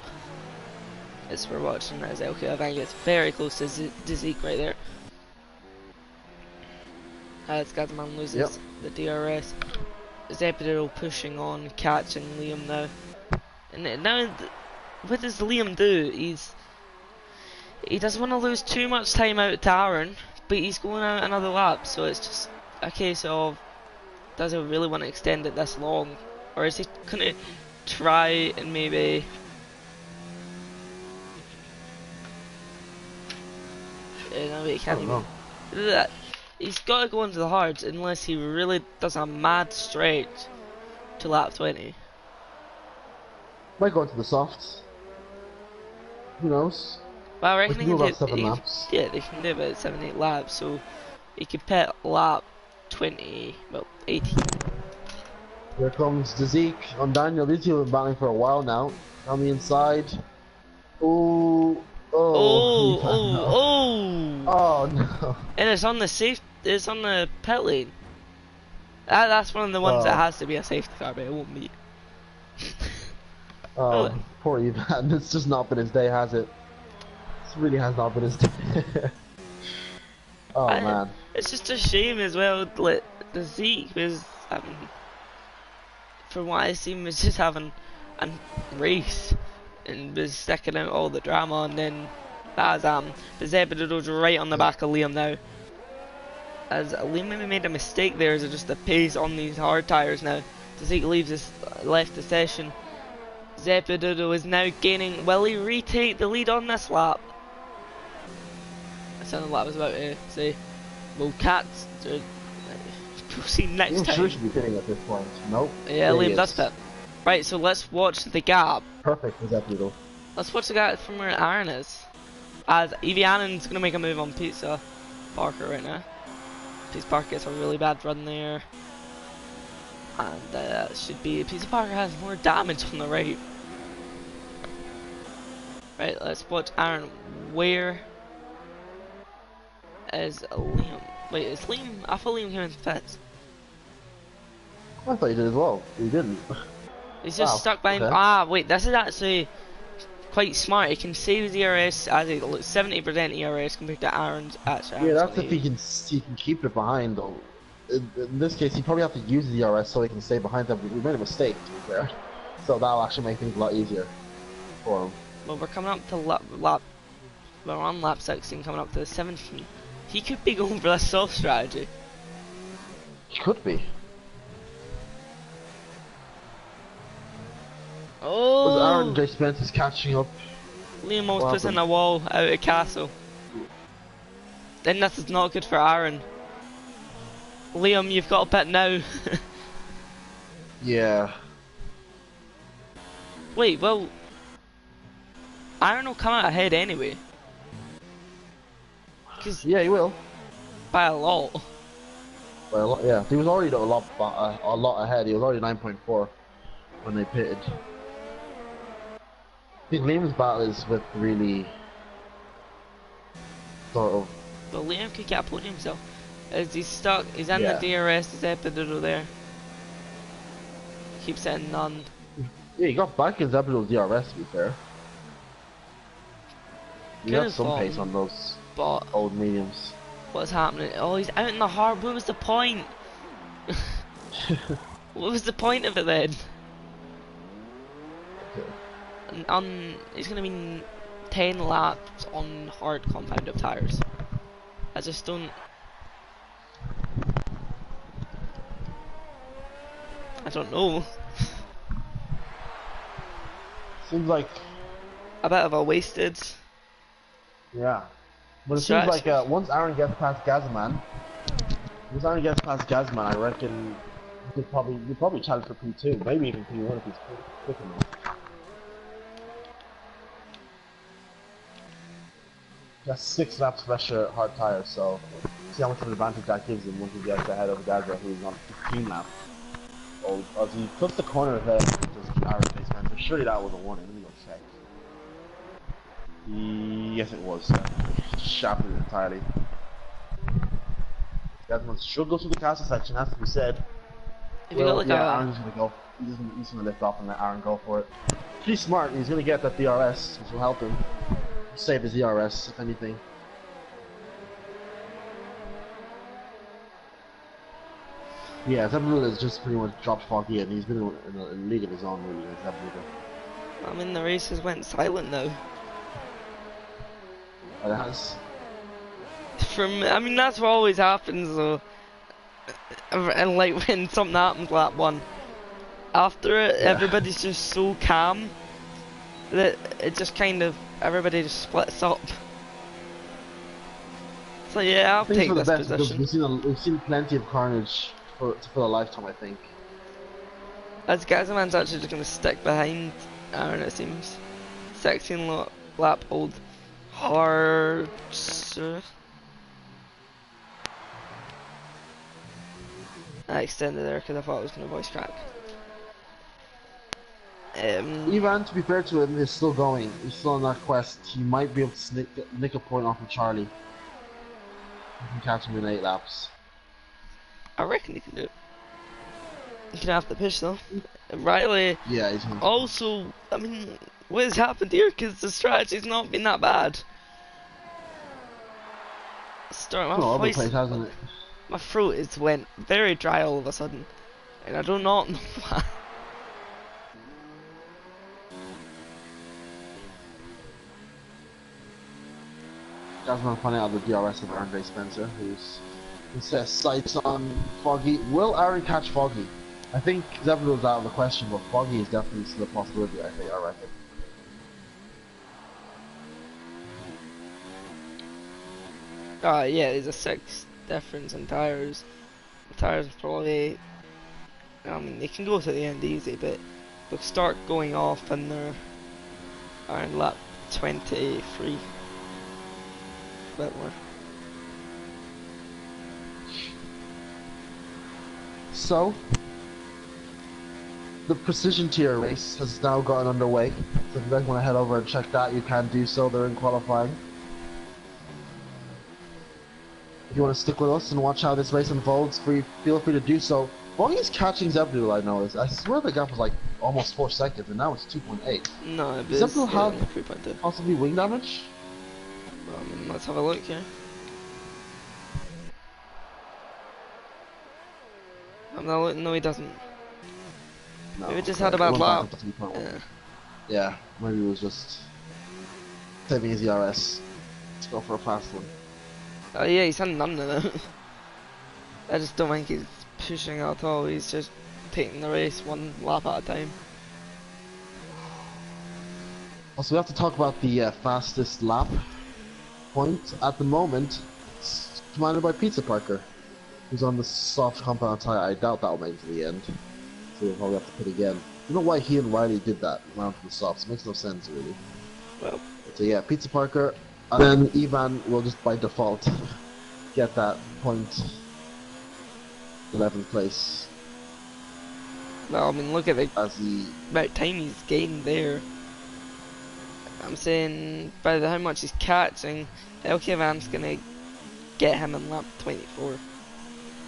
Speaker 2: As we're watching as Elke Avan gets very close to Zeke right there. As Gazman loses the DRS. Zepidoodle pushing on, catching Liam now. And now, what does Liam do? He doesn't want to lose too much time out to Aaron, but he's going out another lap, so it's just a case of, does he really want to extend it this long? Or is he going to try and maybe... no, he can't even do that. He's got to go into the hards unless he really does a mad stretch to lap 20.
Speaker 1: Might go into the softs. Who knows?
Speaker 2: Well, I reckon
Speaker 1: We
Speaker 2: he
Speaker 1: can
Speaker 2: can
Speaker 1: do about 7
Speaker 2: do,
Speaker 1: laps.
Speaker 2: yeah, they can do about 7-8 laps, so he could pit lap 20, well, 18.
Speaker 1: Here comes the Zeke on Daniel. These two have been battling for a while now. On the inside. Ooh.
Speaker 2: Oh,
Speaker 1: Oh.
Speaker 2: oh, oh!
Speaker 1: Oh no.
Speaker 2: And it's on the it's on the pit lane. That's one of the ones that
Speaker 1: Oh.
Speaker 2: has to be a safety car, but it won't be.
Speaker 1: Oh, poor Ivan. It's just not been his day, has it? This really has not been his day. Oh man.
Speaker 2: It's just a shame as well. Like, the Zeke was, from what I seen, was just having a race and was sticking out all the drama, and then as Zebedo's right on the back of Liam now. As Liam maybe made a mistake there, is it just the pace on these hard tires now? Zeke left the session. Zebedo is now gaining. Will he retake the lead on this lap? That sounded like I was about to say. Well, Cats. We'll see next time.
Speaker 1: Sure should be pitting at this point. Nope.
Speaker 2: Yeah, Liam does pit. Right, so let's watch the gap.
Speaker 1: Perfect for Zebedo.
Speaker 2: Let's watch the gap from where Aaron is. As Evianen's gonna make a move on Pizza Parker right now. Pizza Parker gets a really bad run there. And should be Pizza Parker has more damage on the right. Right, let's watch Aaron. Where is Liam? Wait, is Liam? I thought Liam came in fifth.
Speaker 1: I thought you did as well. You didn't.
Speaker 2: He's just stuck behind.
Speaker 1: Okay.
Speaker 2: Ah, wait, this is actually quite smart. He can save his ERS as a 70% ERS compared to Aaron's.
Speaker 1: Yeah, that's if he can keep it behind though. In this case, he probably have to use the ERS so he can stay behind them. We made a mistake, to be fair. So that'll actually make things a lot easier for him.
Speaker 2: Well, we're coming up to we're on lap 16, coming up to the 17. He could be going for a soft strategy.
Speaker 1: Could be.
Speaker 2: Oh!
Speaker 1: Aaron J. Spence is catching up.
Speaker 2: Liam almost puts in a wall out of Castle. Then this is not good for Aaron. Liam, you've got to pit now.
Speaker 1: Yeah.
Speaker 2: Wait, well, Aaron will come out ahead anyway.
Speaker 1: Yeah, he will.
Speaker 2: By a lot.
Speaker 1: By a lot, yeah. He was already a lot ahead. He was already 9.4 when they pitted. I think Liam's battle is with really sort of.
Speaker 2: But Liam could get a podium himself. As he's stuck, he's in the DRS, there's Zebedo there. Keeps saying none.
Speaker 1: Yeah, he got back in Zebedo's DRS, to be fair. He got some pace on those old mediums.
Speaker 2: What's happening? Oh, he's out in the hard. What was the point? What was the point of it then? It's gonna be 10 laps on hard compound tires. I just don't. I don't know.
Speaker 1: Seems like
Speaker 2: a bit of a wasted.
Speaker 1: Yeah, but it seems like once Aaron gets past Gazman, I reckon you probably challenge for P2, maybe even P1 if he's quick enough. That's 6 laps fresher hard tires, so see how much of an advantage that gives him once he gets ahead of Gazza, who's on 15 laps. Oh, as he puts the corner there, just Aaron face man. Surely that was a warning. Let me go check. Yes, it was. Sharpened it entirely. Gazman struggles through the castle section, has to be said.
Speaker 2: If you got like
Speaker 1: Aaron's gonna go. He's gonna lift off and let Aaron go for it. Pretty smart. He's gonna get that DRS, which will help him save his DRS, if anything. Yeah, Zebedo has just pretty much dropped foggy, and he's been in a league of his own, really. Zebedo.
Speaker 2: I mean, the races went silent though.
Speaker 1: It has.
Speaker 2: I mean, that's what always happens though. And like when something happens lap 1, after it, everybody's just so calm that it just kind of everybody just splits up. So yeah, I'll take this position.
Speaker 1: We've seen plenty of carnage for a lifetime, I think.
Speaker 2: As Gazman's actually just gonna stick behind Aaron, it seems. 16 lap old hard. I extended there because I thought I was gonna voice crack.
Speaker 1: Ivan, to be fair to him, is still going. He's still on that quest. He might be able to nick a point off of Charlie. He can catch him in 8 laps.
Speaker 2: I reckon he can do it. He can have the pitch though. Riley.
Speaker 1: Yeah, he's going to.
Speaker 2: Also, I mean, what has happened here? Because the strategy's not been that bad. Start my voice,
Speaker 1: hasn't it?
Speaker 2: my throat is went very dry all of a sudden, and I do not know why.
Speaker 1: Jasmine finding out the DRS of Andre Spencer, who sets sights on Foggy. Will Aaron catch Foggy? I think Zebulon's out of the question, but Foggy is definitely still a possibility, I reckon.
Speaker 2: Yeah, there's a 6 difference in tyres. The tyres probably, I mean, they can go to the end easy, but they'll start going off and they're around lap 23. A bit more.
Speaker 1: So, the Precision Tier race has now gotten underway. So if you guys want to head over and check that, you can do so. They're in qualifying. If you want to stick with us and watch how this race unfolds, feel free to do so. Foggy's catching Zebdul, I noticed. I swear the gap was like almost 4 seconds, and now it's 2.8.
Speaker 2: No,
Speaker 1: does Zebdul have
Speaker 2: 3.2.
Speaker 1: possibly wing damage?
Speaker 2: Well, I mean, let's have a look here. No, he doesn't.
Speaker 1: No.
Speaker 2: Maybe just had a bad lap.
Speaker 1: Yeah, maybe it was just saving his ERS to go for a fast one.
Speaker 2: Oh yeah, he's had none of it. I just don't think he's pushing at all. He's just taking the race 1 lap at a time.
Speaker 1: Also, we have to talk about the fastest lap point. At the moment, it's commanded by Pizza Parker, who's on the soft compound tire. I doubt that'll make it to the end, so we'll probably have to pit again. I don't know why he and Riley did that round from the softs. It makes no sense, really.
Speaker 2: Well,
Speaker 1: so yeah, Pizza Parker, and then Ivan will just by default get that point, 11th place.
Speaker 2: well, I mean, look at the
Speaker 1: amount
Speaker 2: of time he's gained there. I'm saying by how much he's catching, LK Van's gonna get him in lap 24,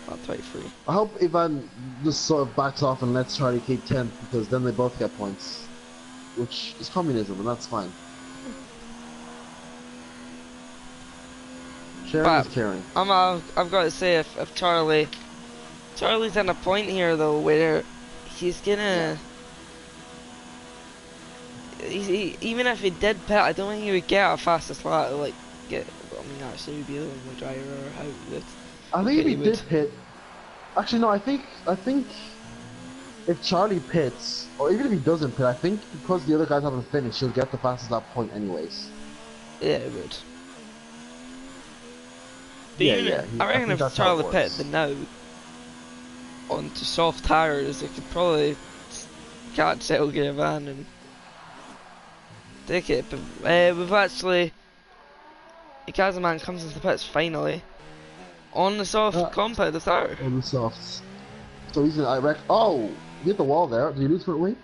Speaker 2: lap 23.
Speaker 1: I hope Ivan just sort of backs off and lets Charlie keep 10th, because then they both get points, which is communism, and that's fine. Sharing is caring.
Speaker 2: I've got to say, if Charlie's in a point here though, where he's gonna, even if he did pit, I don't think he would get a fastest lap. Like I mean, actually, he'd be a little more driver or how would.
Speaker 1: I think if he did pit, actually no, I think if Charlie pits, or even if he doesn't pit, I think because the other guys haven't finished, he'll get the fastest lap point anyways.
Speaker 2: Yeah, it would. But
Speaker 1: yeah.
Speaker 2: I reckon if Charlie pit, then now onto soft tires, they could probably catch LK Van and take it. But we've actually, Ikazaman comes into the pits finally on the soft compound of tire.
Speaker 1: On the softs. So he's I reckon. Oh, he hit the wall there. Did he lose front wing?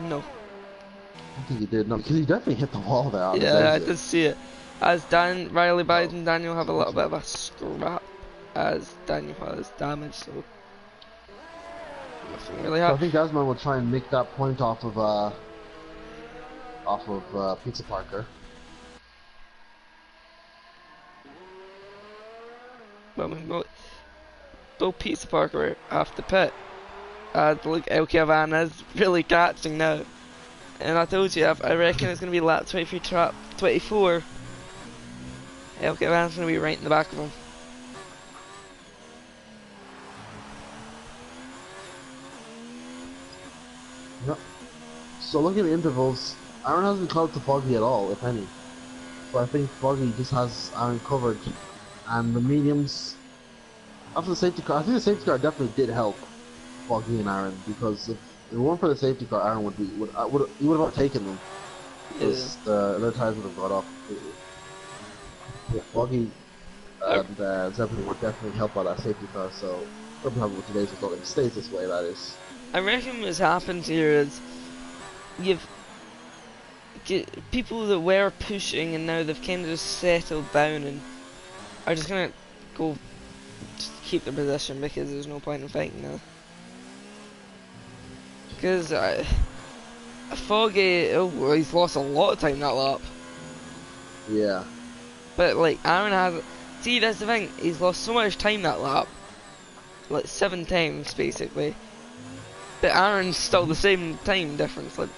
Speaker 2: No.
Speaker 1: I think he did. No, because he definitely hit the wall there.
Speaker 2: Yeah, I did see it. As Riley Biden and Daniel have a little bit of a scrap, as Daniel has damage, so nothing really happened.
Speaker 1: So I think Asman will try and make that point off of Pizza Parker.
Speaker 2: But I mean, both Pizza Parker have to pit. Look, LK Van is really catching now. And I told you, I reckon it's going to be lap 23 trap 24. LK Van's going to be right in the back of him.
Speaker 1: Yep. So looking at the intervals, Aaron hasn't caught up to Foggy at all, if any. So I think Foggy just has Aaron covered. And the mediums, after the safety car, I think the safety car definitely did help Foggy and Aaron, because if it weren't for the safety car, Aaron he would have overtaken them, because the other tires would have got off completely. Yeah, Foggy and Zeppelin would definitely help out that safety car, so I'm happy with today's result. If it stays this way, that is.
Speaker 2: I reckon what's happened here is you've people that were pushing and now they've kind of just settled down and are just gonna go just keep their position because there's no point in fighting now. Because Foggy, oh, he's lost a lot of time that lap.
Speaker 1: Yeah.
Speaker 2: But like Aaron has, see that's the thing, he's lost so much time that lap, like 7 times basically. But Aaron's still the same time difference. Like,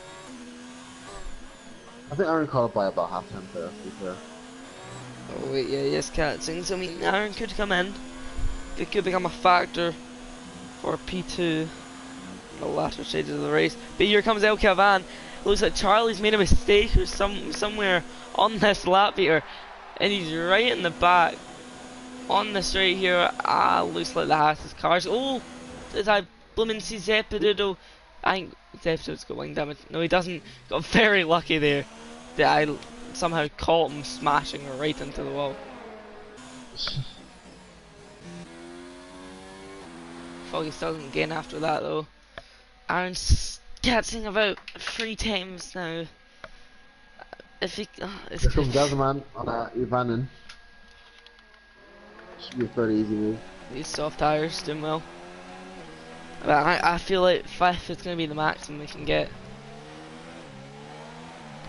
Speaker 1: I think Aaron caught up by about half time there, to be fair.
Speaker 2: oh wait, yeah, yes, catching. So I mean, Aaron could come in. It could become a factor for P2 in the latter stages of the race. But here comes El Cavan. Looks like Charlie's made a mistake or somewhere on this lap here, and he's right in the back on the straight here. Looks like the Haas's cars. Oh, did I blooming see Zepidido? I think Zepidido's got wing damage. No, he doesn't. Got very lucky there that I somehow caught him smashing right into the wall. Foggy still doesn't gain after that though. Aaron's catching about 3 times now. If he,
Speaker 1: Here comes Gazman on Ivanin. Should be a fairly easy move.
Speaker 2: These soft tires doing well. But I feel like 5th is going to be the maximum we can get.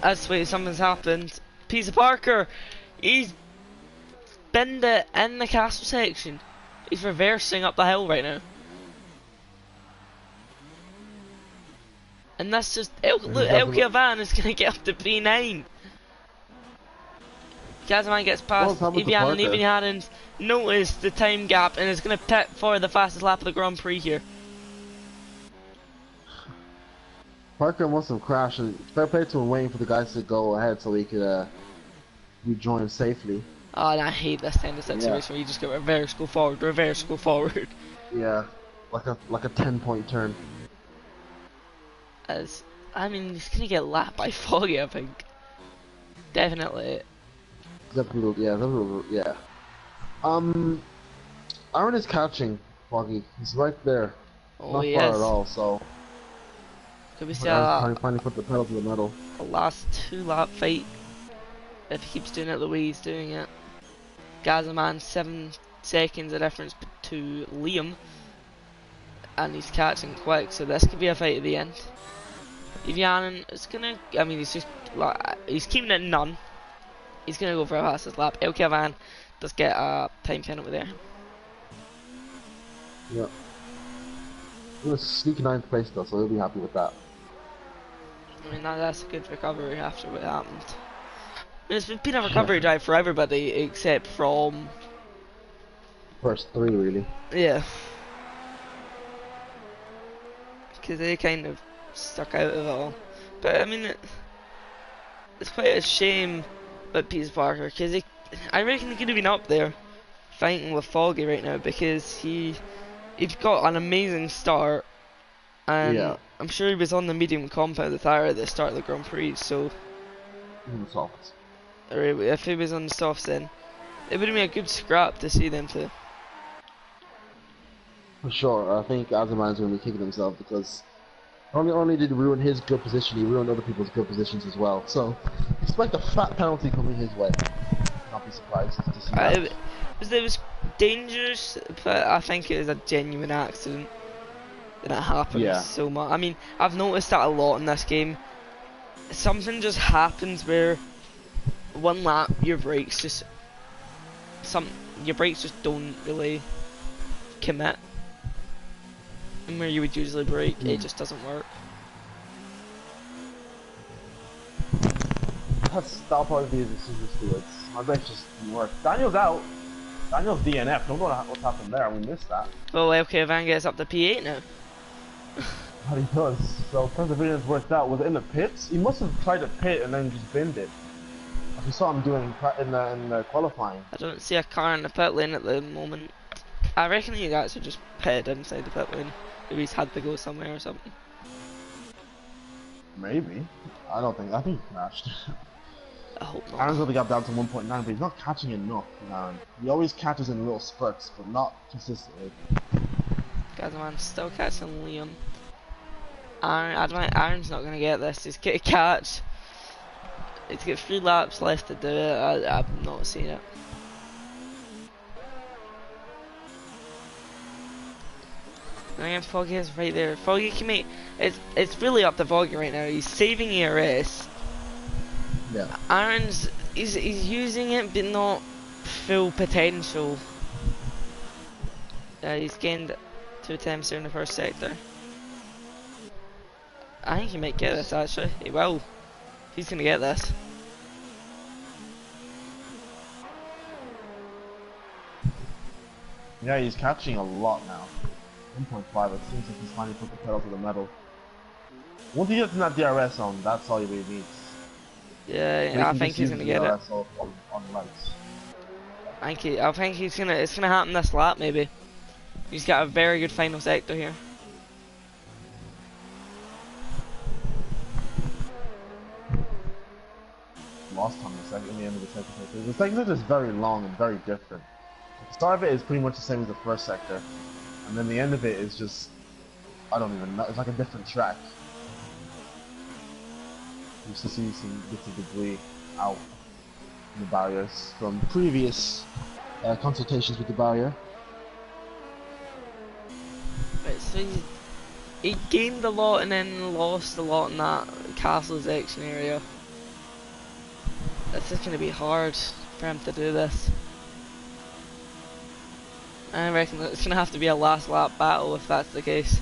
Speaker 2: That's wait, something's happened. Peter Parker, he's binned it in the castle section. He's reversing up the hill right now. And that's just, look, El Cavan is going to get up to P9. Gazman gets past Evian, and Evian hadn't noticed the time gap and is going to pit for the fastest lap of the Grand Prix here.
Speaker 1: Parker must have crashed, and fair play to him waiting for the guys to go ahead so he could rejoin safely.
Speaker 2: Oh, and I hate this kind of situation where you just go reverse, go forward, reverse, go forward.
Speaker 1: Yeah, like a 10-point turn.
Speaker 2: As I mean, he's gonna get lapped by Foggy, I think. Definitely.
Speaker 1: Yeah. Aaron is catching Foggy. He's right there.
Speaker 2: Oh,
Speaker 1: not
Speaker 2: he
Speaker 1: far
Speaker 2: is.
Speaker 1: at all. So.
Speaker 2: Could we see
Speaker 1: finally put the pedal to the metal.
Speaker 2: a last 2-lap fight if he keeps doing it the way he's doing it? Gazman 7 seconds of difference to Liam, and he's catching quick, so this could be a fight at the end. Evian is gonna, I mean, he's keeping it none. He's gonna go for a fastest lap. El Cavan does get a time penalty there.
Speaker 1: Yeah. He was sneaky 9th place though, so he'll be happy with that.
Speaker 2: I mean, that's a good recovery after what happened. I mean, it's been a recovery drive for everybody except from
Speaker 1: first 3 really.
Speaker 2: yeah, because they kind of stuck out of it all. But I mean, it's quite a shame about Peter Parker because I reckon he could have been up there fighting with Foggy right now because he's got an amazing start, and
Speaker 1: yeah.
Speaker 2: I'm sure he was on the medium compound tire at the start of the Grand Prix, so
Speaker 1: Even the softs.
Speaker 2: or if he was on the softs then it would have been a good scrap to see them two.
Speaker 1: For sure, I think Azerbaijan's going to be kicking himself because not only did he ruin his good position, he ruined other people's good positions as well. So, expect a fat penalty coming his way. Not be surprised to see that.
Speaker 2: It was dangerous, but I think it was a genuine accident. And it happens so much. I mean, I've noticed that a lot in this game. Something just happens where one lap your brakes just don't really commit. And where you would usually brake, it just doesn't work.
Speaker 1: That'll probably be the decision stewards. My brakes just didn't work. Daniel's out. Daniel's DNF. Don't know what's happened there. We missed that.
Speaker 2: Well, okay, Van gets up to P8 now.
Speaker 1: But he does. So perseverance worked out. Was it in the pits? He must have tried to pit and then just binned it. Like we saw him doing in the qualifying.
Speaker 2: I don't see a car in the pit lane at the moment. I reckon you guys are just pitted inside the pit lane. Maybe he's had to go somewhere or something.
Speaker 1: Maybe. I think he crashed.
Speaker 2: I hope not.
Speaker 1: Aaron's got the gap down to 1.9, but he's not catching enough. He always catches in little spurts, but not consistently.
Speaker 2: Gazman still catching Liam. Aaron's not gonna get this. He's get a catch. He's got 3 laps left to do it. I've not seen it. And again, Foggy is right there. Foggy can make it's really up to Foggy right now. He's saving ERS.
Speaker 1: Yeah.
Speaker 2: Aaron's he's using it but not full potential. He's gained 2 attempts here in the first sector. I think he might get this actually. He will. He's gonna get this.
Speaker 1: Yeah, he's catching a lot now. 1.5, it seems like he's finally put the pedal to the metal. Once he gets in that DRS zone, that's all he really needs.
Speaker 2: Yeah, I think he's gonna get it.
Speaker 1: On lights.
Speaker 2: I think it's gonna happen this lap maybe. He's got a very good final sector here.
Speaker 1: Lost on in the end of the second sector. The second sector is very long and very different. The start of it is pretty much the same as the first sector, and then the end of it is just, I don't even know, it's like a different track. You used to see some bits of debris out in the barriers from previous consultations with the barrier.
Speaker 2: Right, so he gained a lot and then lost a lot in that castle's action area. This is going to be hard for him to do this. I reckon that it's going to have to be a last lap battle if that's the case.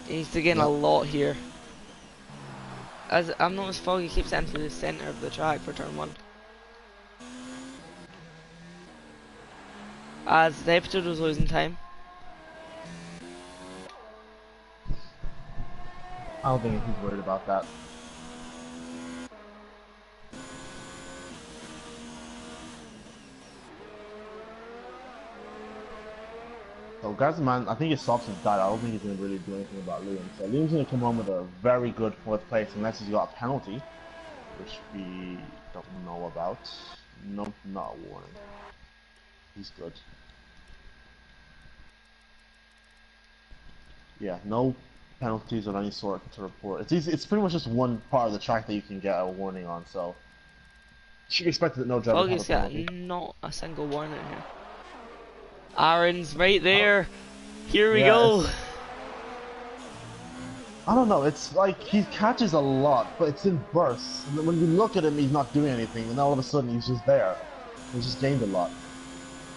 Speaker 2: He needs to gain a lot here. As I've noticed, Foggy keeps entering the centre of the track for turn 1. As the episode was losing time.
Speaker 1: I don't think he's worried about that. So Gazman, I think his softs have died. I don't think he's going to really do anything about Liam. So Liam's going to come home with a very good 4th place unless he's got a penalty, which we don't know about. Nope, not a warning. He's good. Yeah, no penalties of any sort to report. It's pretty much just one part of the track that you can get a warning on, so you should expect that no driver will have a penalty.
Speaker 2: Got not a single warning here. Aaron's right there. Here we go.
Speaker 1: I don't know, it's like he catches a lot, but it's in bursts. And then when you look at him, he's not doing anything, and all of a sudden he's just there. He's just gained a lot.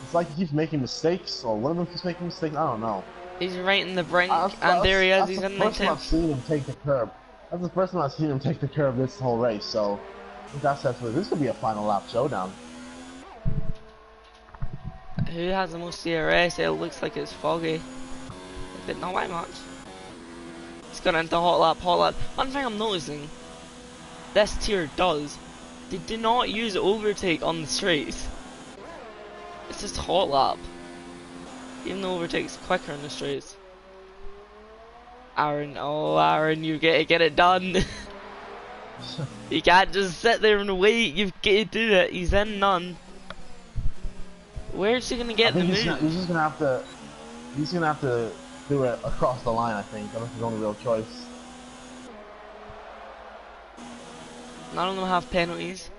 Speaker 1: It's like he keeps making mistakes, or one of them keeps making mistakes, I don't know.
Speaker 2: He's right in the brink, and there he is, he's in the
Speaker 1: That's the first time I've seen him take the curb. That's the first time I've seen him take the curb this whole race, so I think that says this could be a final lap showdown.
Speaker 2: Who has the most CRS? It looks like it's Foggy. But not by much. It's gone into hot lap. One thing I'm noticing, this tier does, they do not use overtake on the straights. It's just hot lap. Even though overtake's quicker on the straights. Aaron, oh Aaron, you get it done. You can't just sit there and wait, you've got to do it. He's in none. Where's he gonna get the move?
Speaker 1: He's gonna have to do it across the line, I think. That's his only real choice.
Speaker 2: None of them have penalties.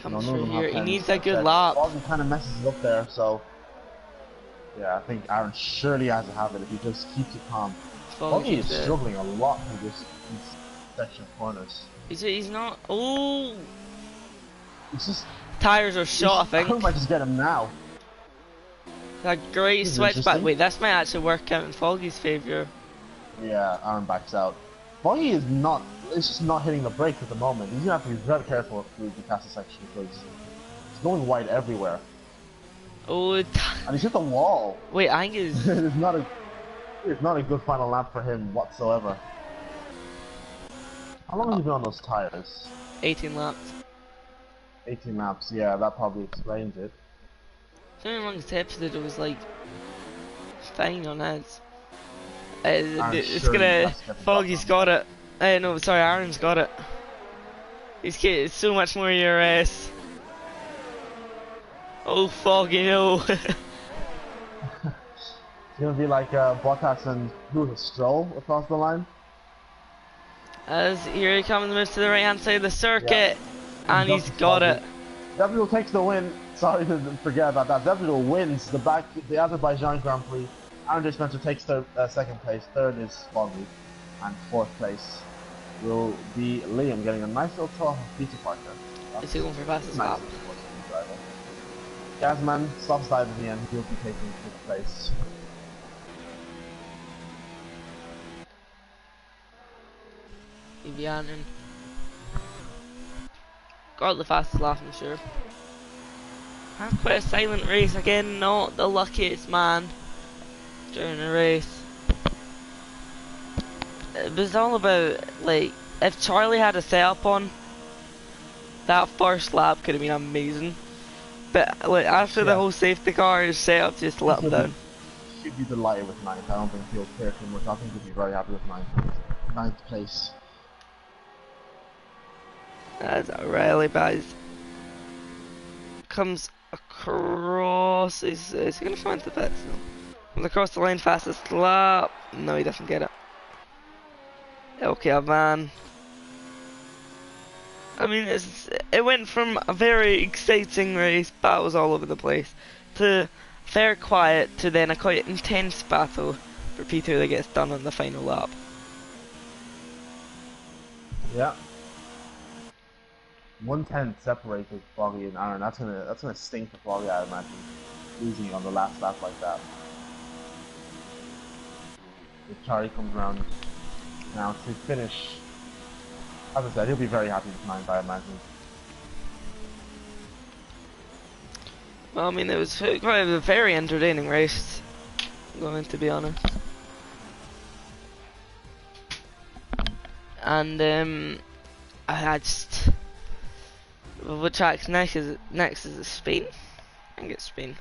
Speaker 2: Comes through here. He needs a good lap.
Speaker 1: Foggy kind of messes it up there, so yeah, I think Aaron surely has to have it if he just keeps it calm. Foggy is struggling a lot in this section of corners.
Speaker 2: He's not. Oh,
Speaker 1: it's just.
Speaker 2: Tires are shot, I think.
Speaker 1: I might just get him now.
Speaker 2: A great switch back. Wait, this might actually work out in Foggy's favour.
Speaker 1: Yeah, Aaron backs out. Foggy is not. It's just not hitting the brakes at the moment. He's gonna have to be very careful through the castle section because it's going wide everywhere.
Speaker 2: Oh,
Speaker 1: and he's hit the wall.
Speaker 2: Wait, I think it's.
Speaker 1: it's not a good final lap for him whatsoever. How long has he been on those tires?
Speaker 2: 18 laps.
Speaker 1: 18 laps, yeah, that probably explains it.
Speaker 2: Something wrong with the episode, it was like fine on his. It's gonna. Foggy's got it. No, sorry, Aaron's got it. He's getting so much more ERS. Oh, Foggy, no.
Speaker 1: gonna be like Bottas and who, Stroll across the line.
Speaker 2: As here he comes, moves to the right hand side of the circuit,
Speaker 1: Yeah.
Speaker 2: and he's got it.
Speaker 1: Zephyr takes the win. Sorry to forget about that. Zephyr wins the Azerbaijan Grand Prix. Andre Spencer takes second place. Third is Foggy, and fourth place will be Liam, getting a nice little tour of Peter Parker.
Speaker 2: Is he going for fastest
Speaker 1: nice
Speaker 2: lap?
Speaker 1: Gazman stops dive at the end. He'll be taking fifth place.
Speaker 2: Vivianen got the fastest lap, I'm sure. And quite a silent race again, not the luckiest man during the race. It was all about, like, if Charlie had a setup on, that first lap could have been amazing. But like, after the whole safety car, his setup just let him down.
Speaker 1: Should be delighted with ninth. I don't think he'll care too much. I think he'll be very happy with ninth place.
Speaker 2: As Riley Baez comes across, is he going to find the pits? No. Comes across the line fastest lap. No, he doesn't get it. Okay, man. I mean, it went from a very exciting race, battles all over the place, to very quiet, to then a quite intense battle for Peter that gets done on the final lap.
Speaker 1: Yeah. 1/10 separated Foggy and Aaron. That's gonna stink for Foggy, I imagine, losing on the last lap like that. If Charlie comes around now to finish, as I said, he'll be very happy with ninth, I imagine.
Speaker 2: Well, I mean, it was quite a very entertaining race, going to be honest. And I just, what track's next is it Spain? I think it's Spain.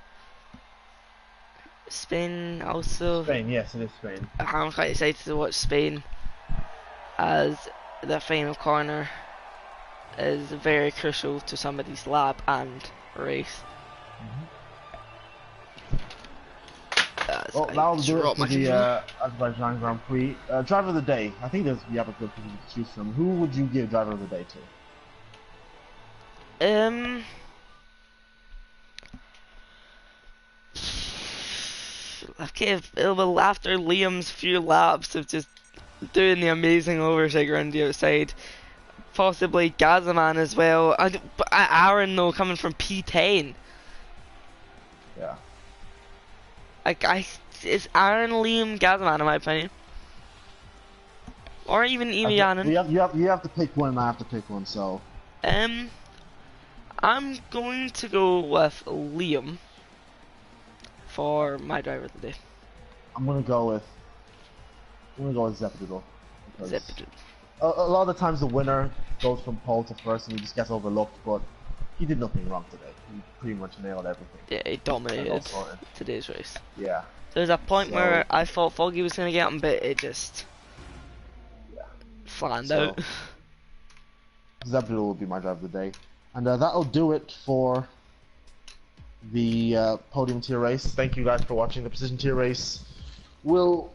Speaker 2: Spain also.
Speaker 1: Spain, yes, it is Spain.
Speaker 2: I'm quite excited to watch Spain, as the final corner is very crucial to somebody's lap and race.
Speaker 1: Well, that'll do it for the Azerbaijan Grand Prix. Driver of the day. I think we have a good person to choose from. Who would you give driver of the day to?
Speaker 2: Well, after Liam's few laps of just doing the amazing oversight around the outside, possibly Gazaman as well. Aaron though, coming from P10.
Speaker 1: Yeah.
Speaker 2: It's Aaron, Liam, Gazaman in my opinion, or even Emianen.
Speaker 1: You have to pick one, and I have to pick one. So.
Speaker 2: I'm going to go with Liam for my driver of the day.
Speaker 1: I'm gonna go with Zephyr.
Speaker 2: Zephyr.
Speaker 1: A lot of the times the winner goes from pole to first and he just gets overlooked, but he did nothing wrong today. He pretty much nailed everything.
Speaker 2: Yeah, he dominated today's race.
Speaker 1: Yeah.
Speaker 2: There was a point where I thought Foggy was gonna get him, but it just flattened out.
Speaker 1: Zephyr will be my driver of the day. And that'll do it for the Podium Tier race. Thank you guys for watching. The Precision Tier race will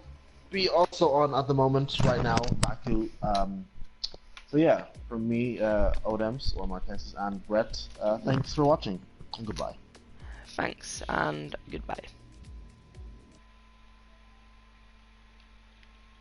Speaker 1: be also on at the moment right now, Baku. So yeah, from me, Odems, or Marquez, and Brett, thanks for watching, and goodbye.
Speaker 2: Thanks, and goodbye.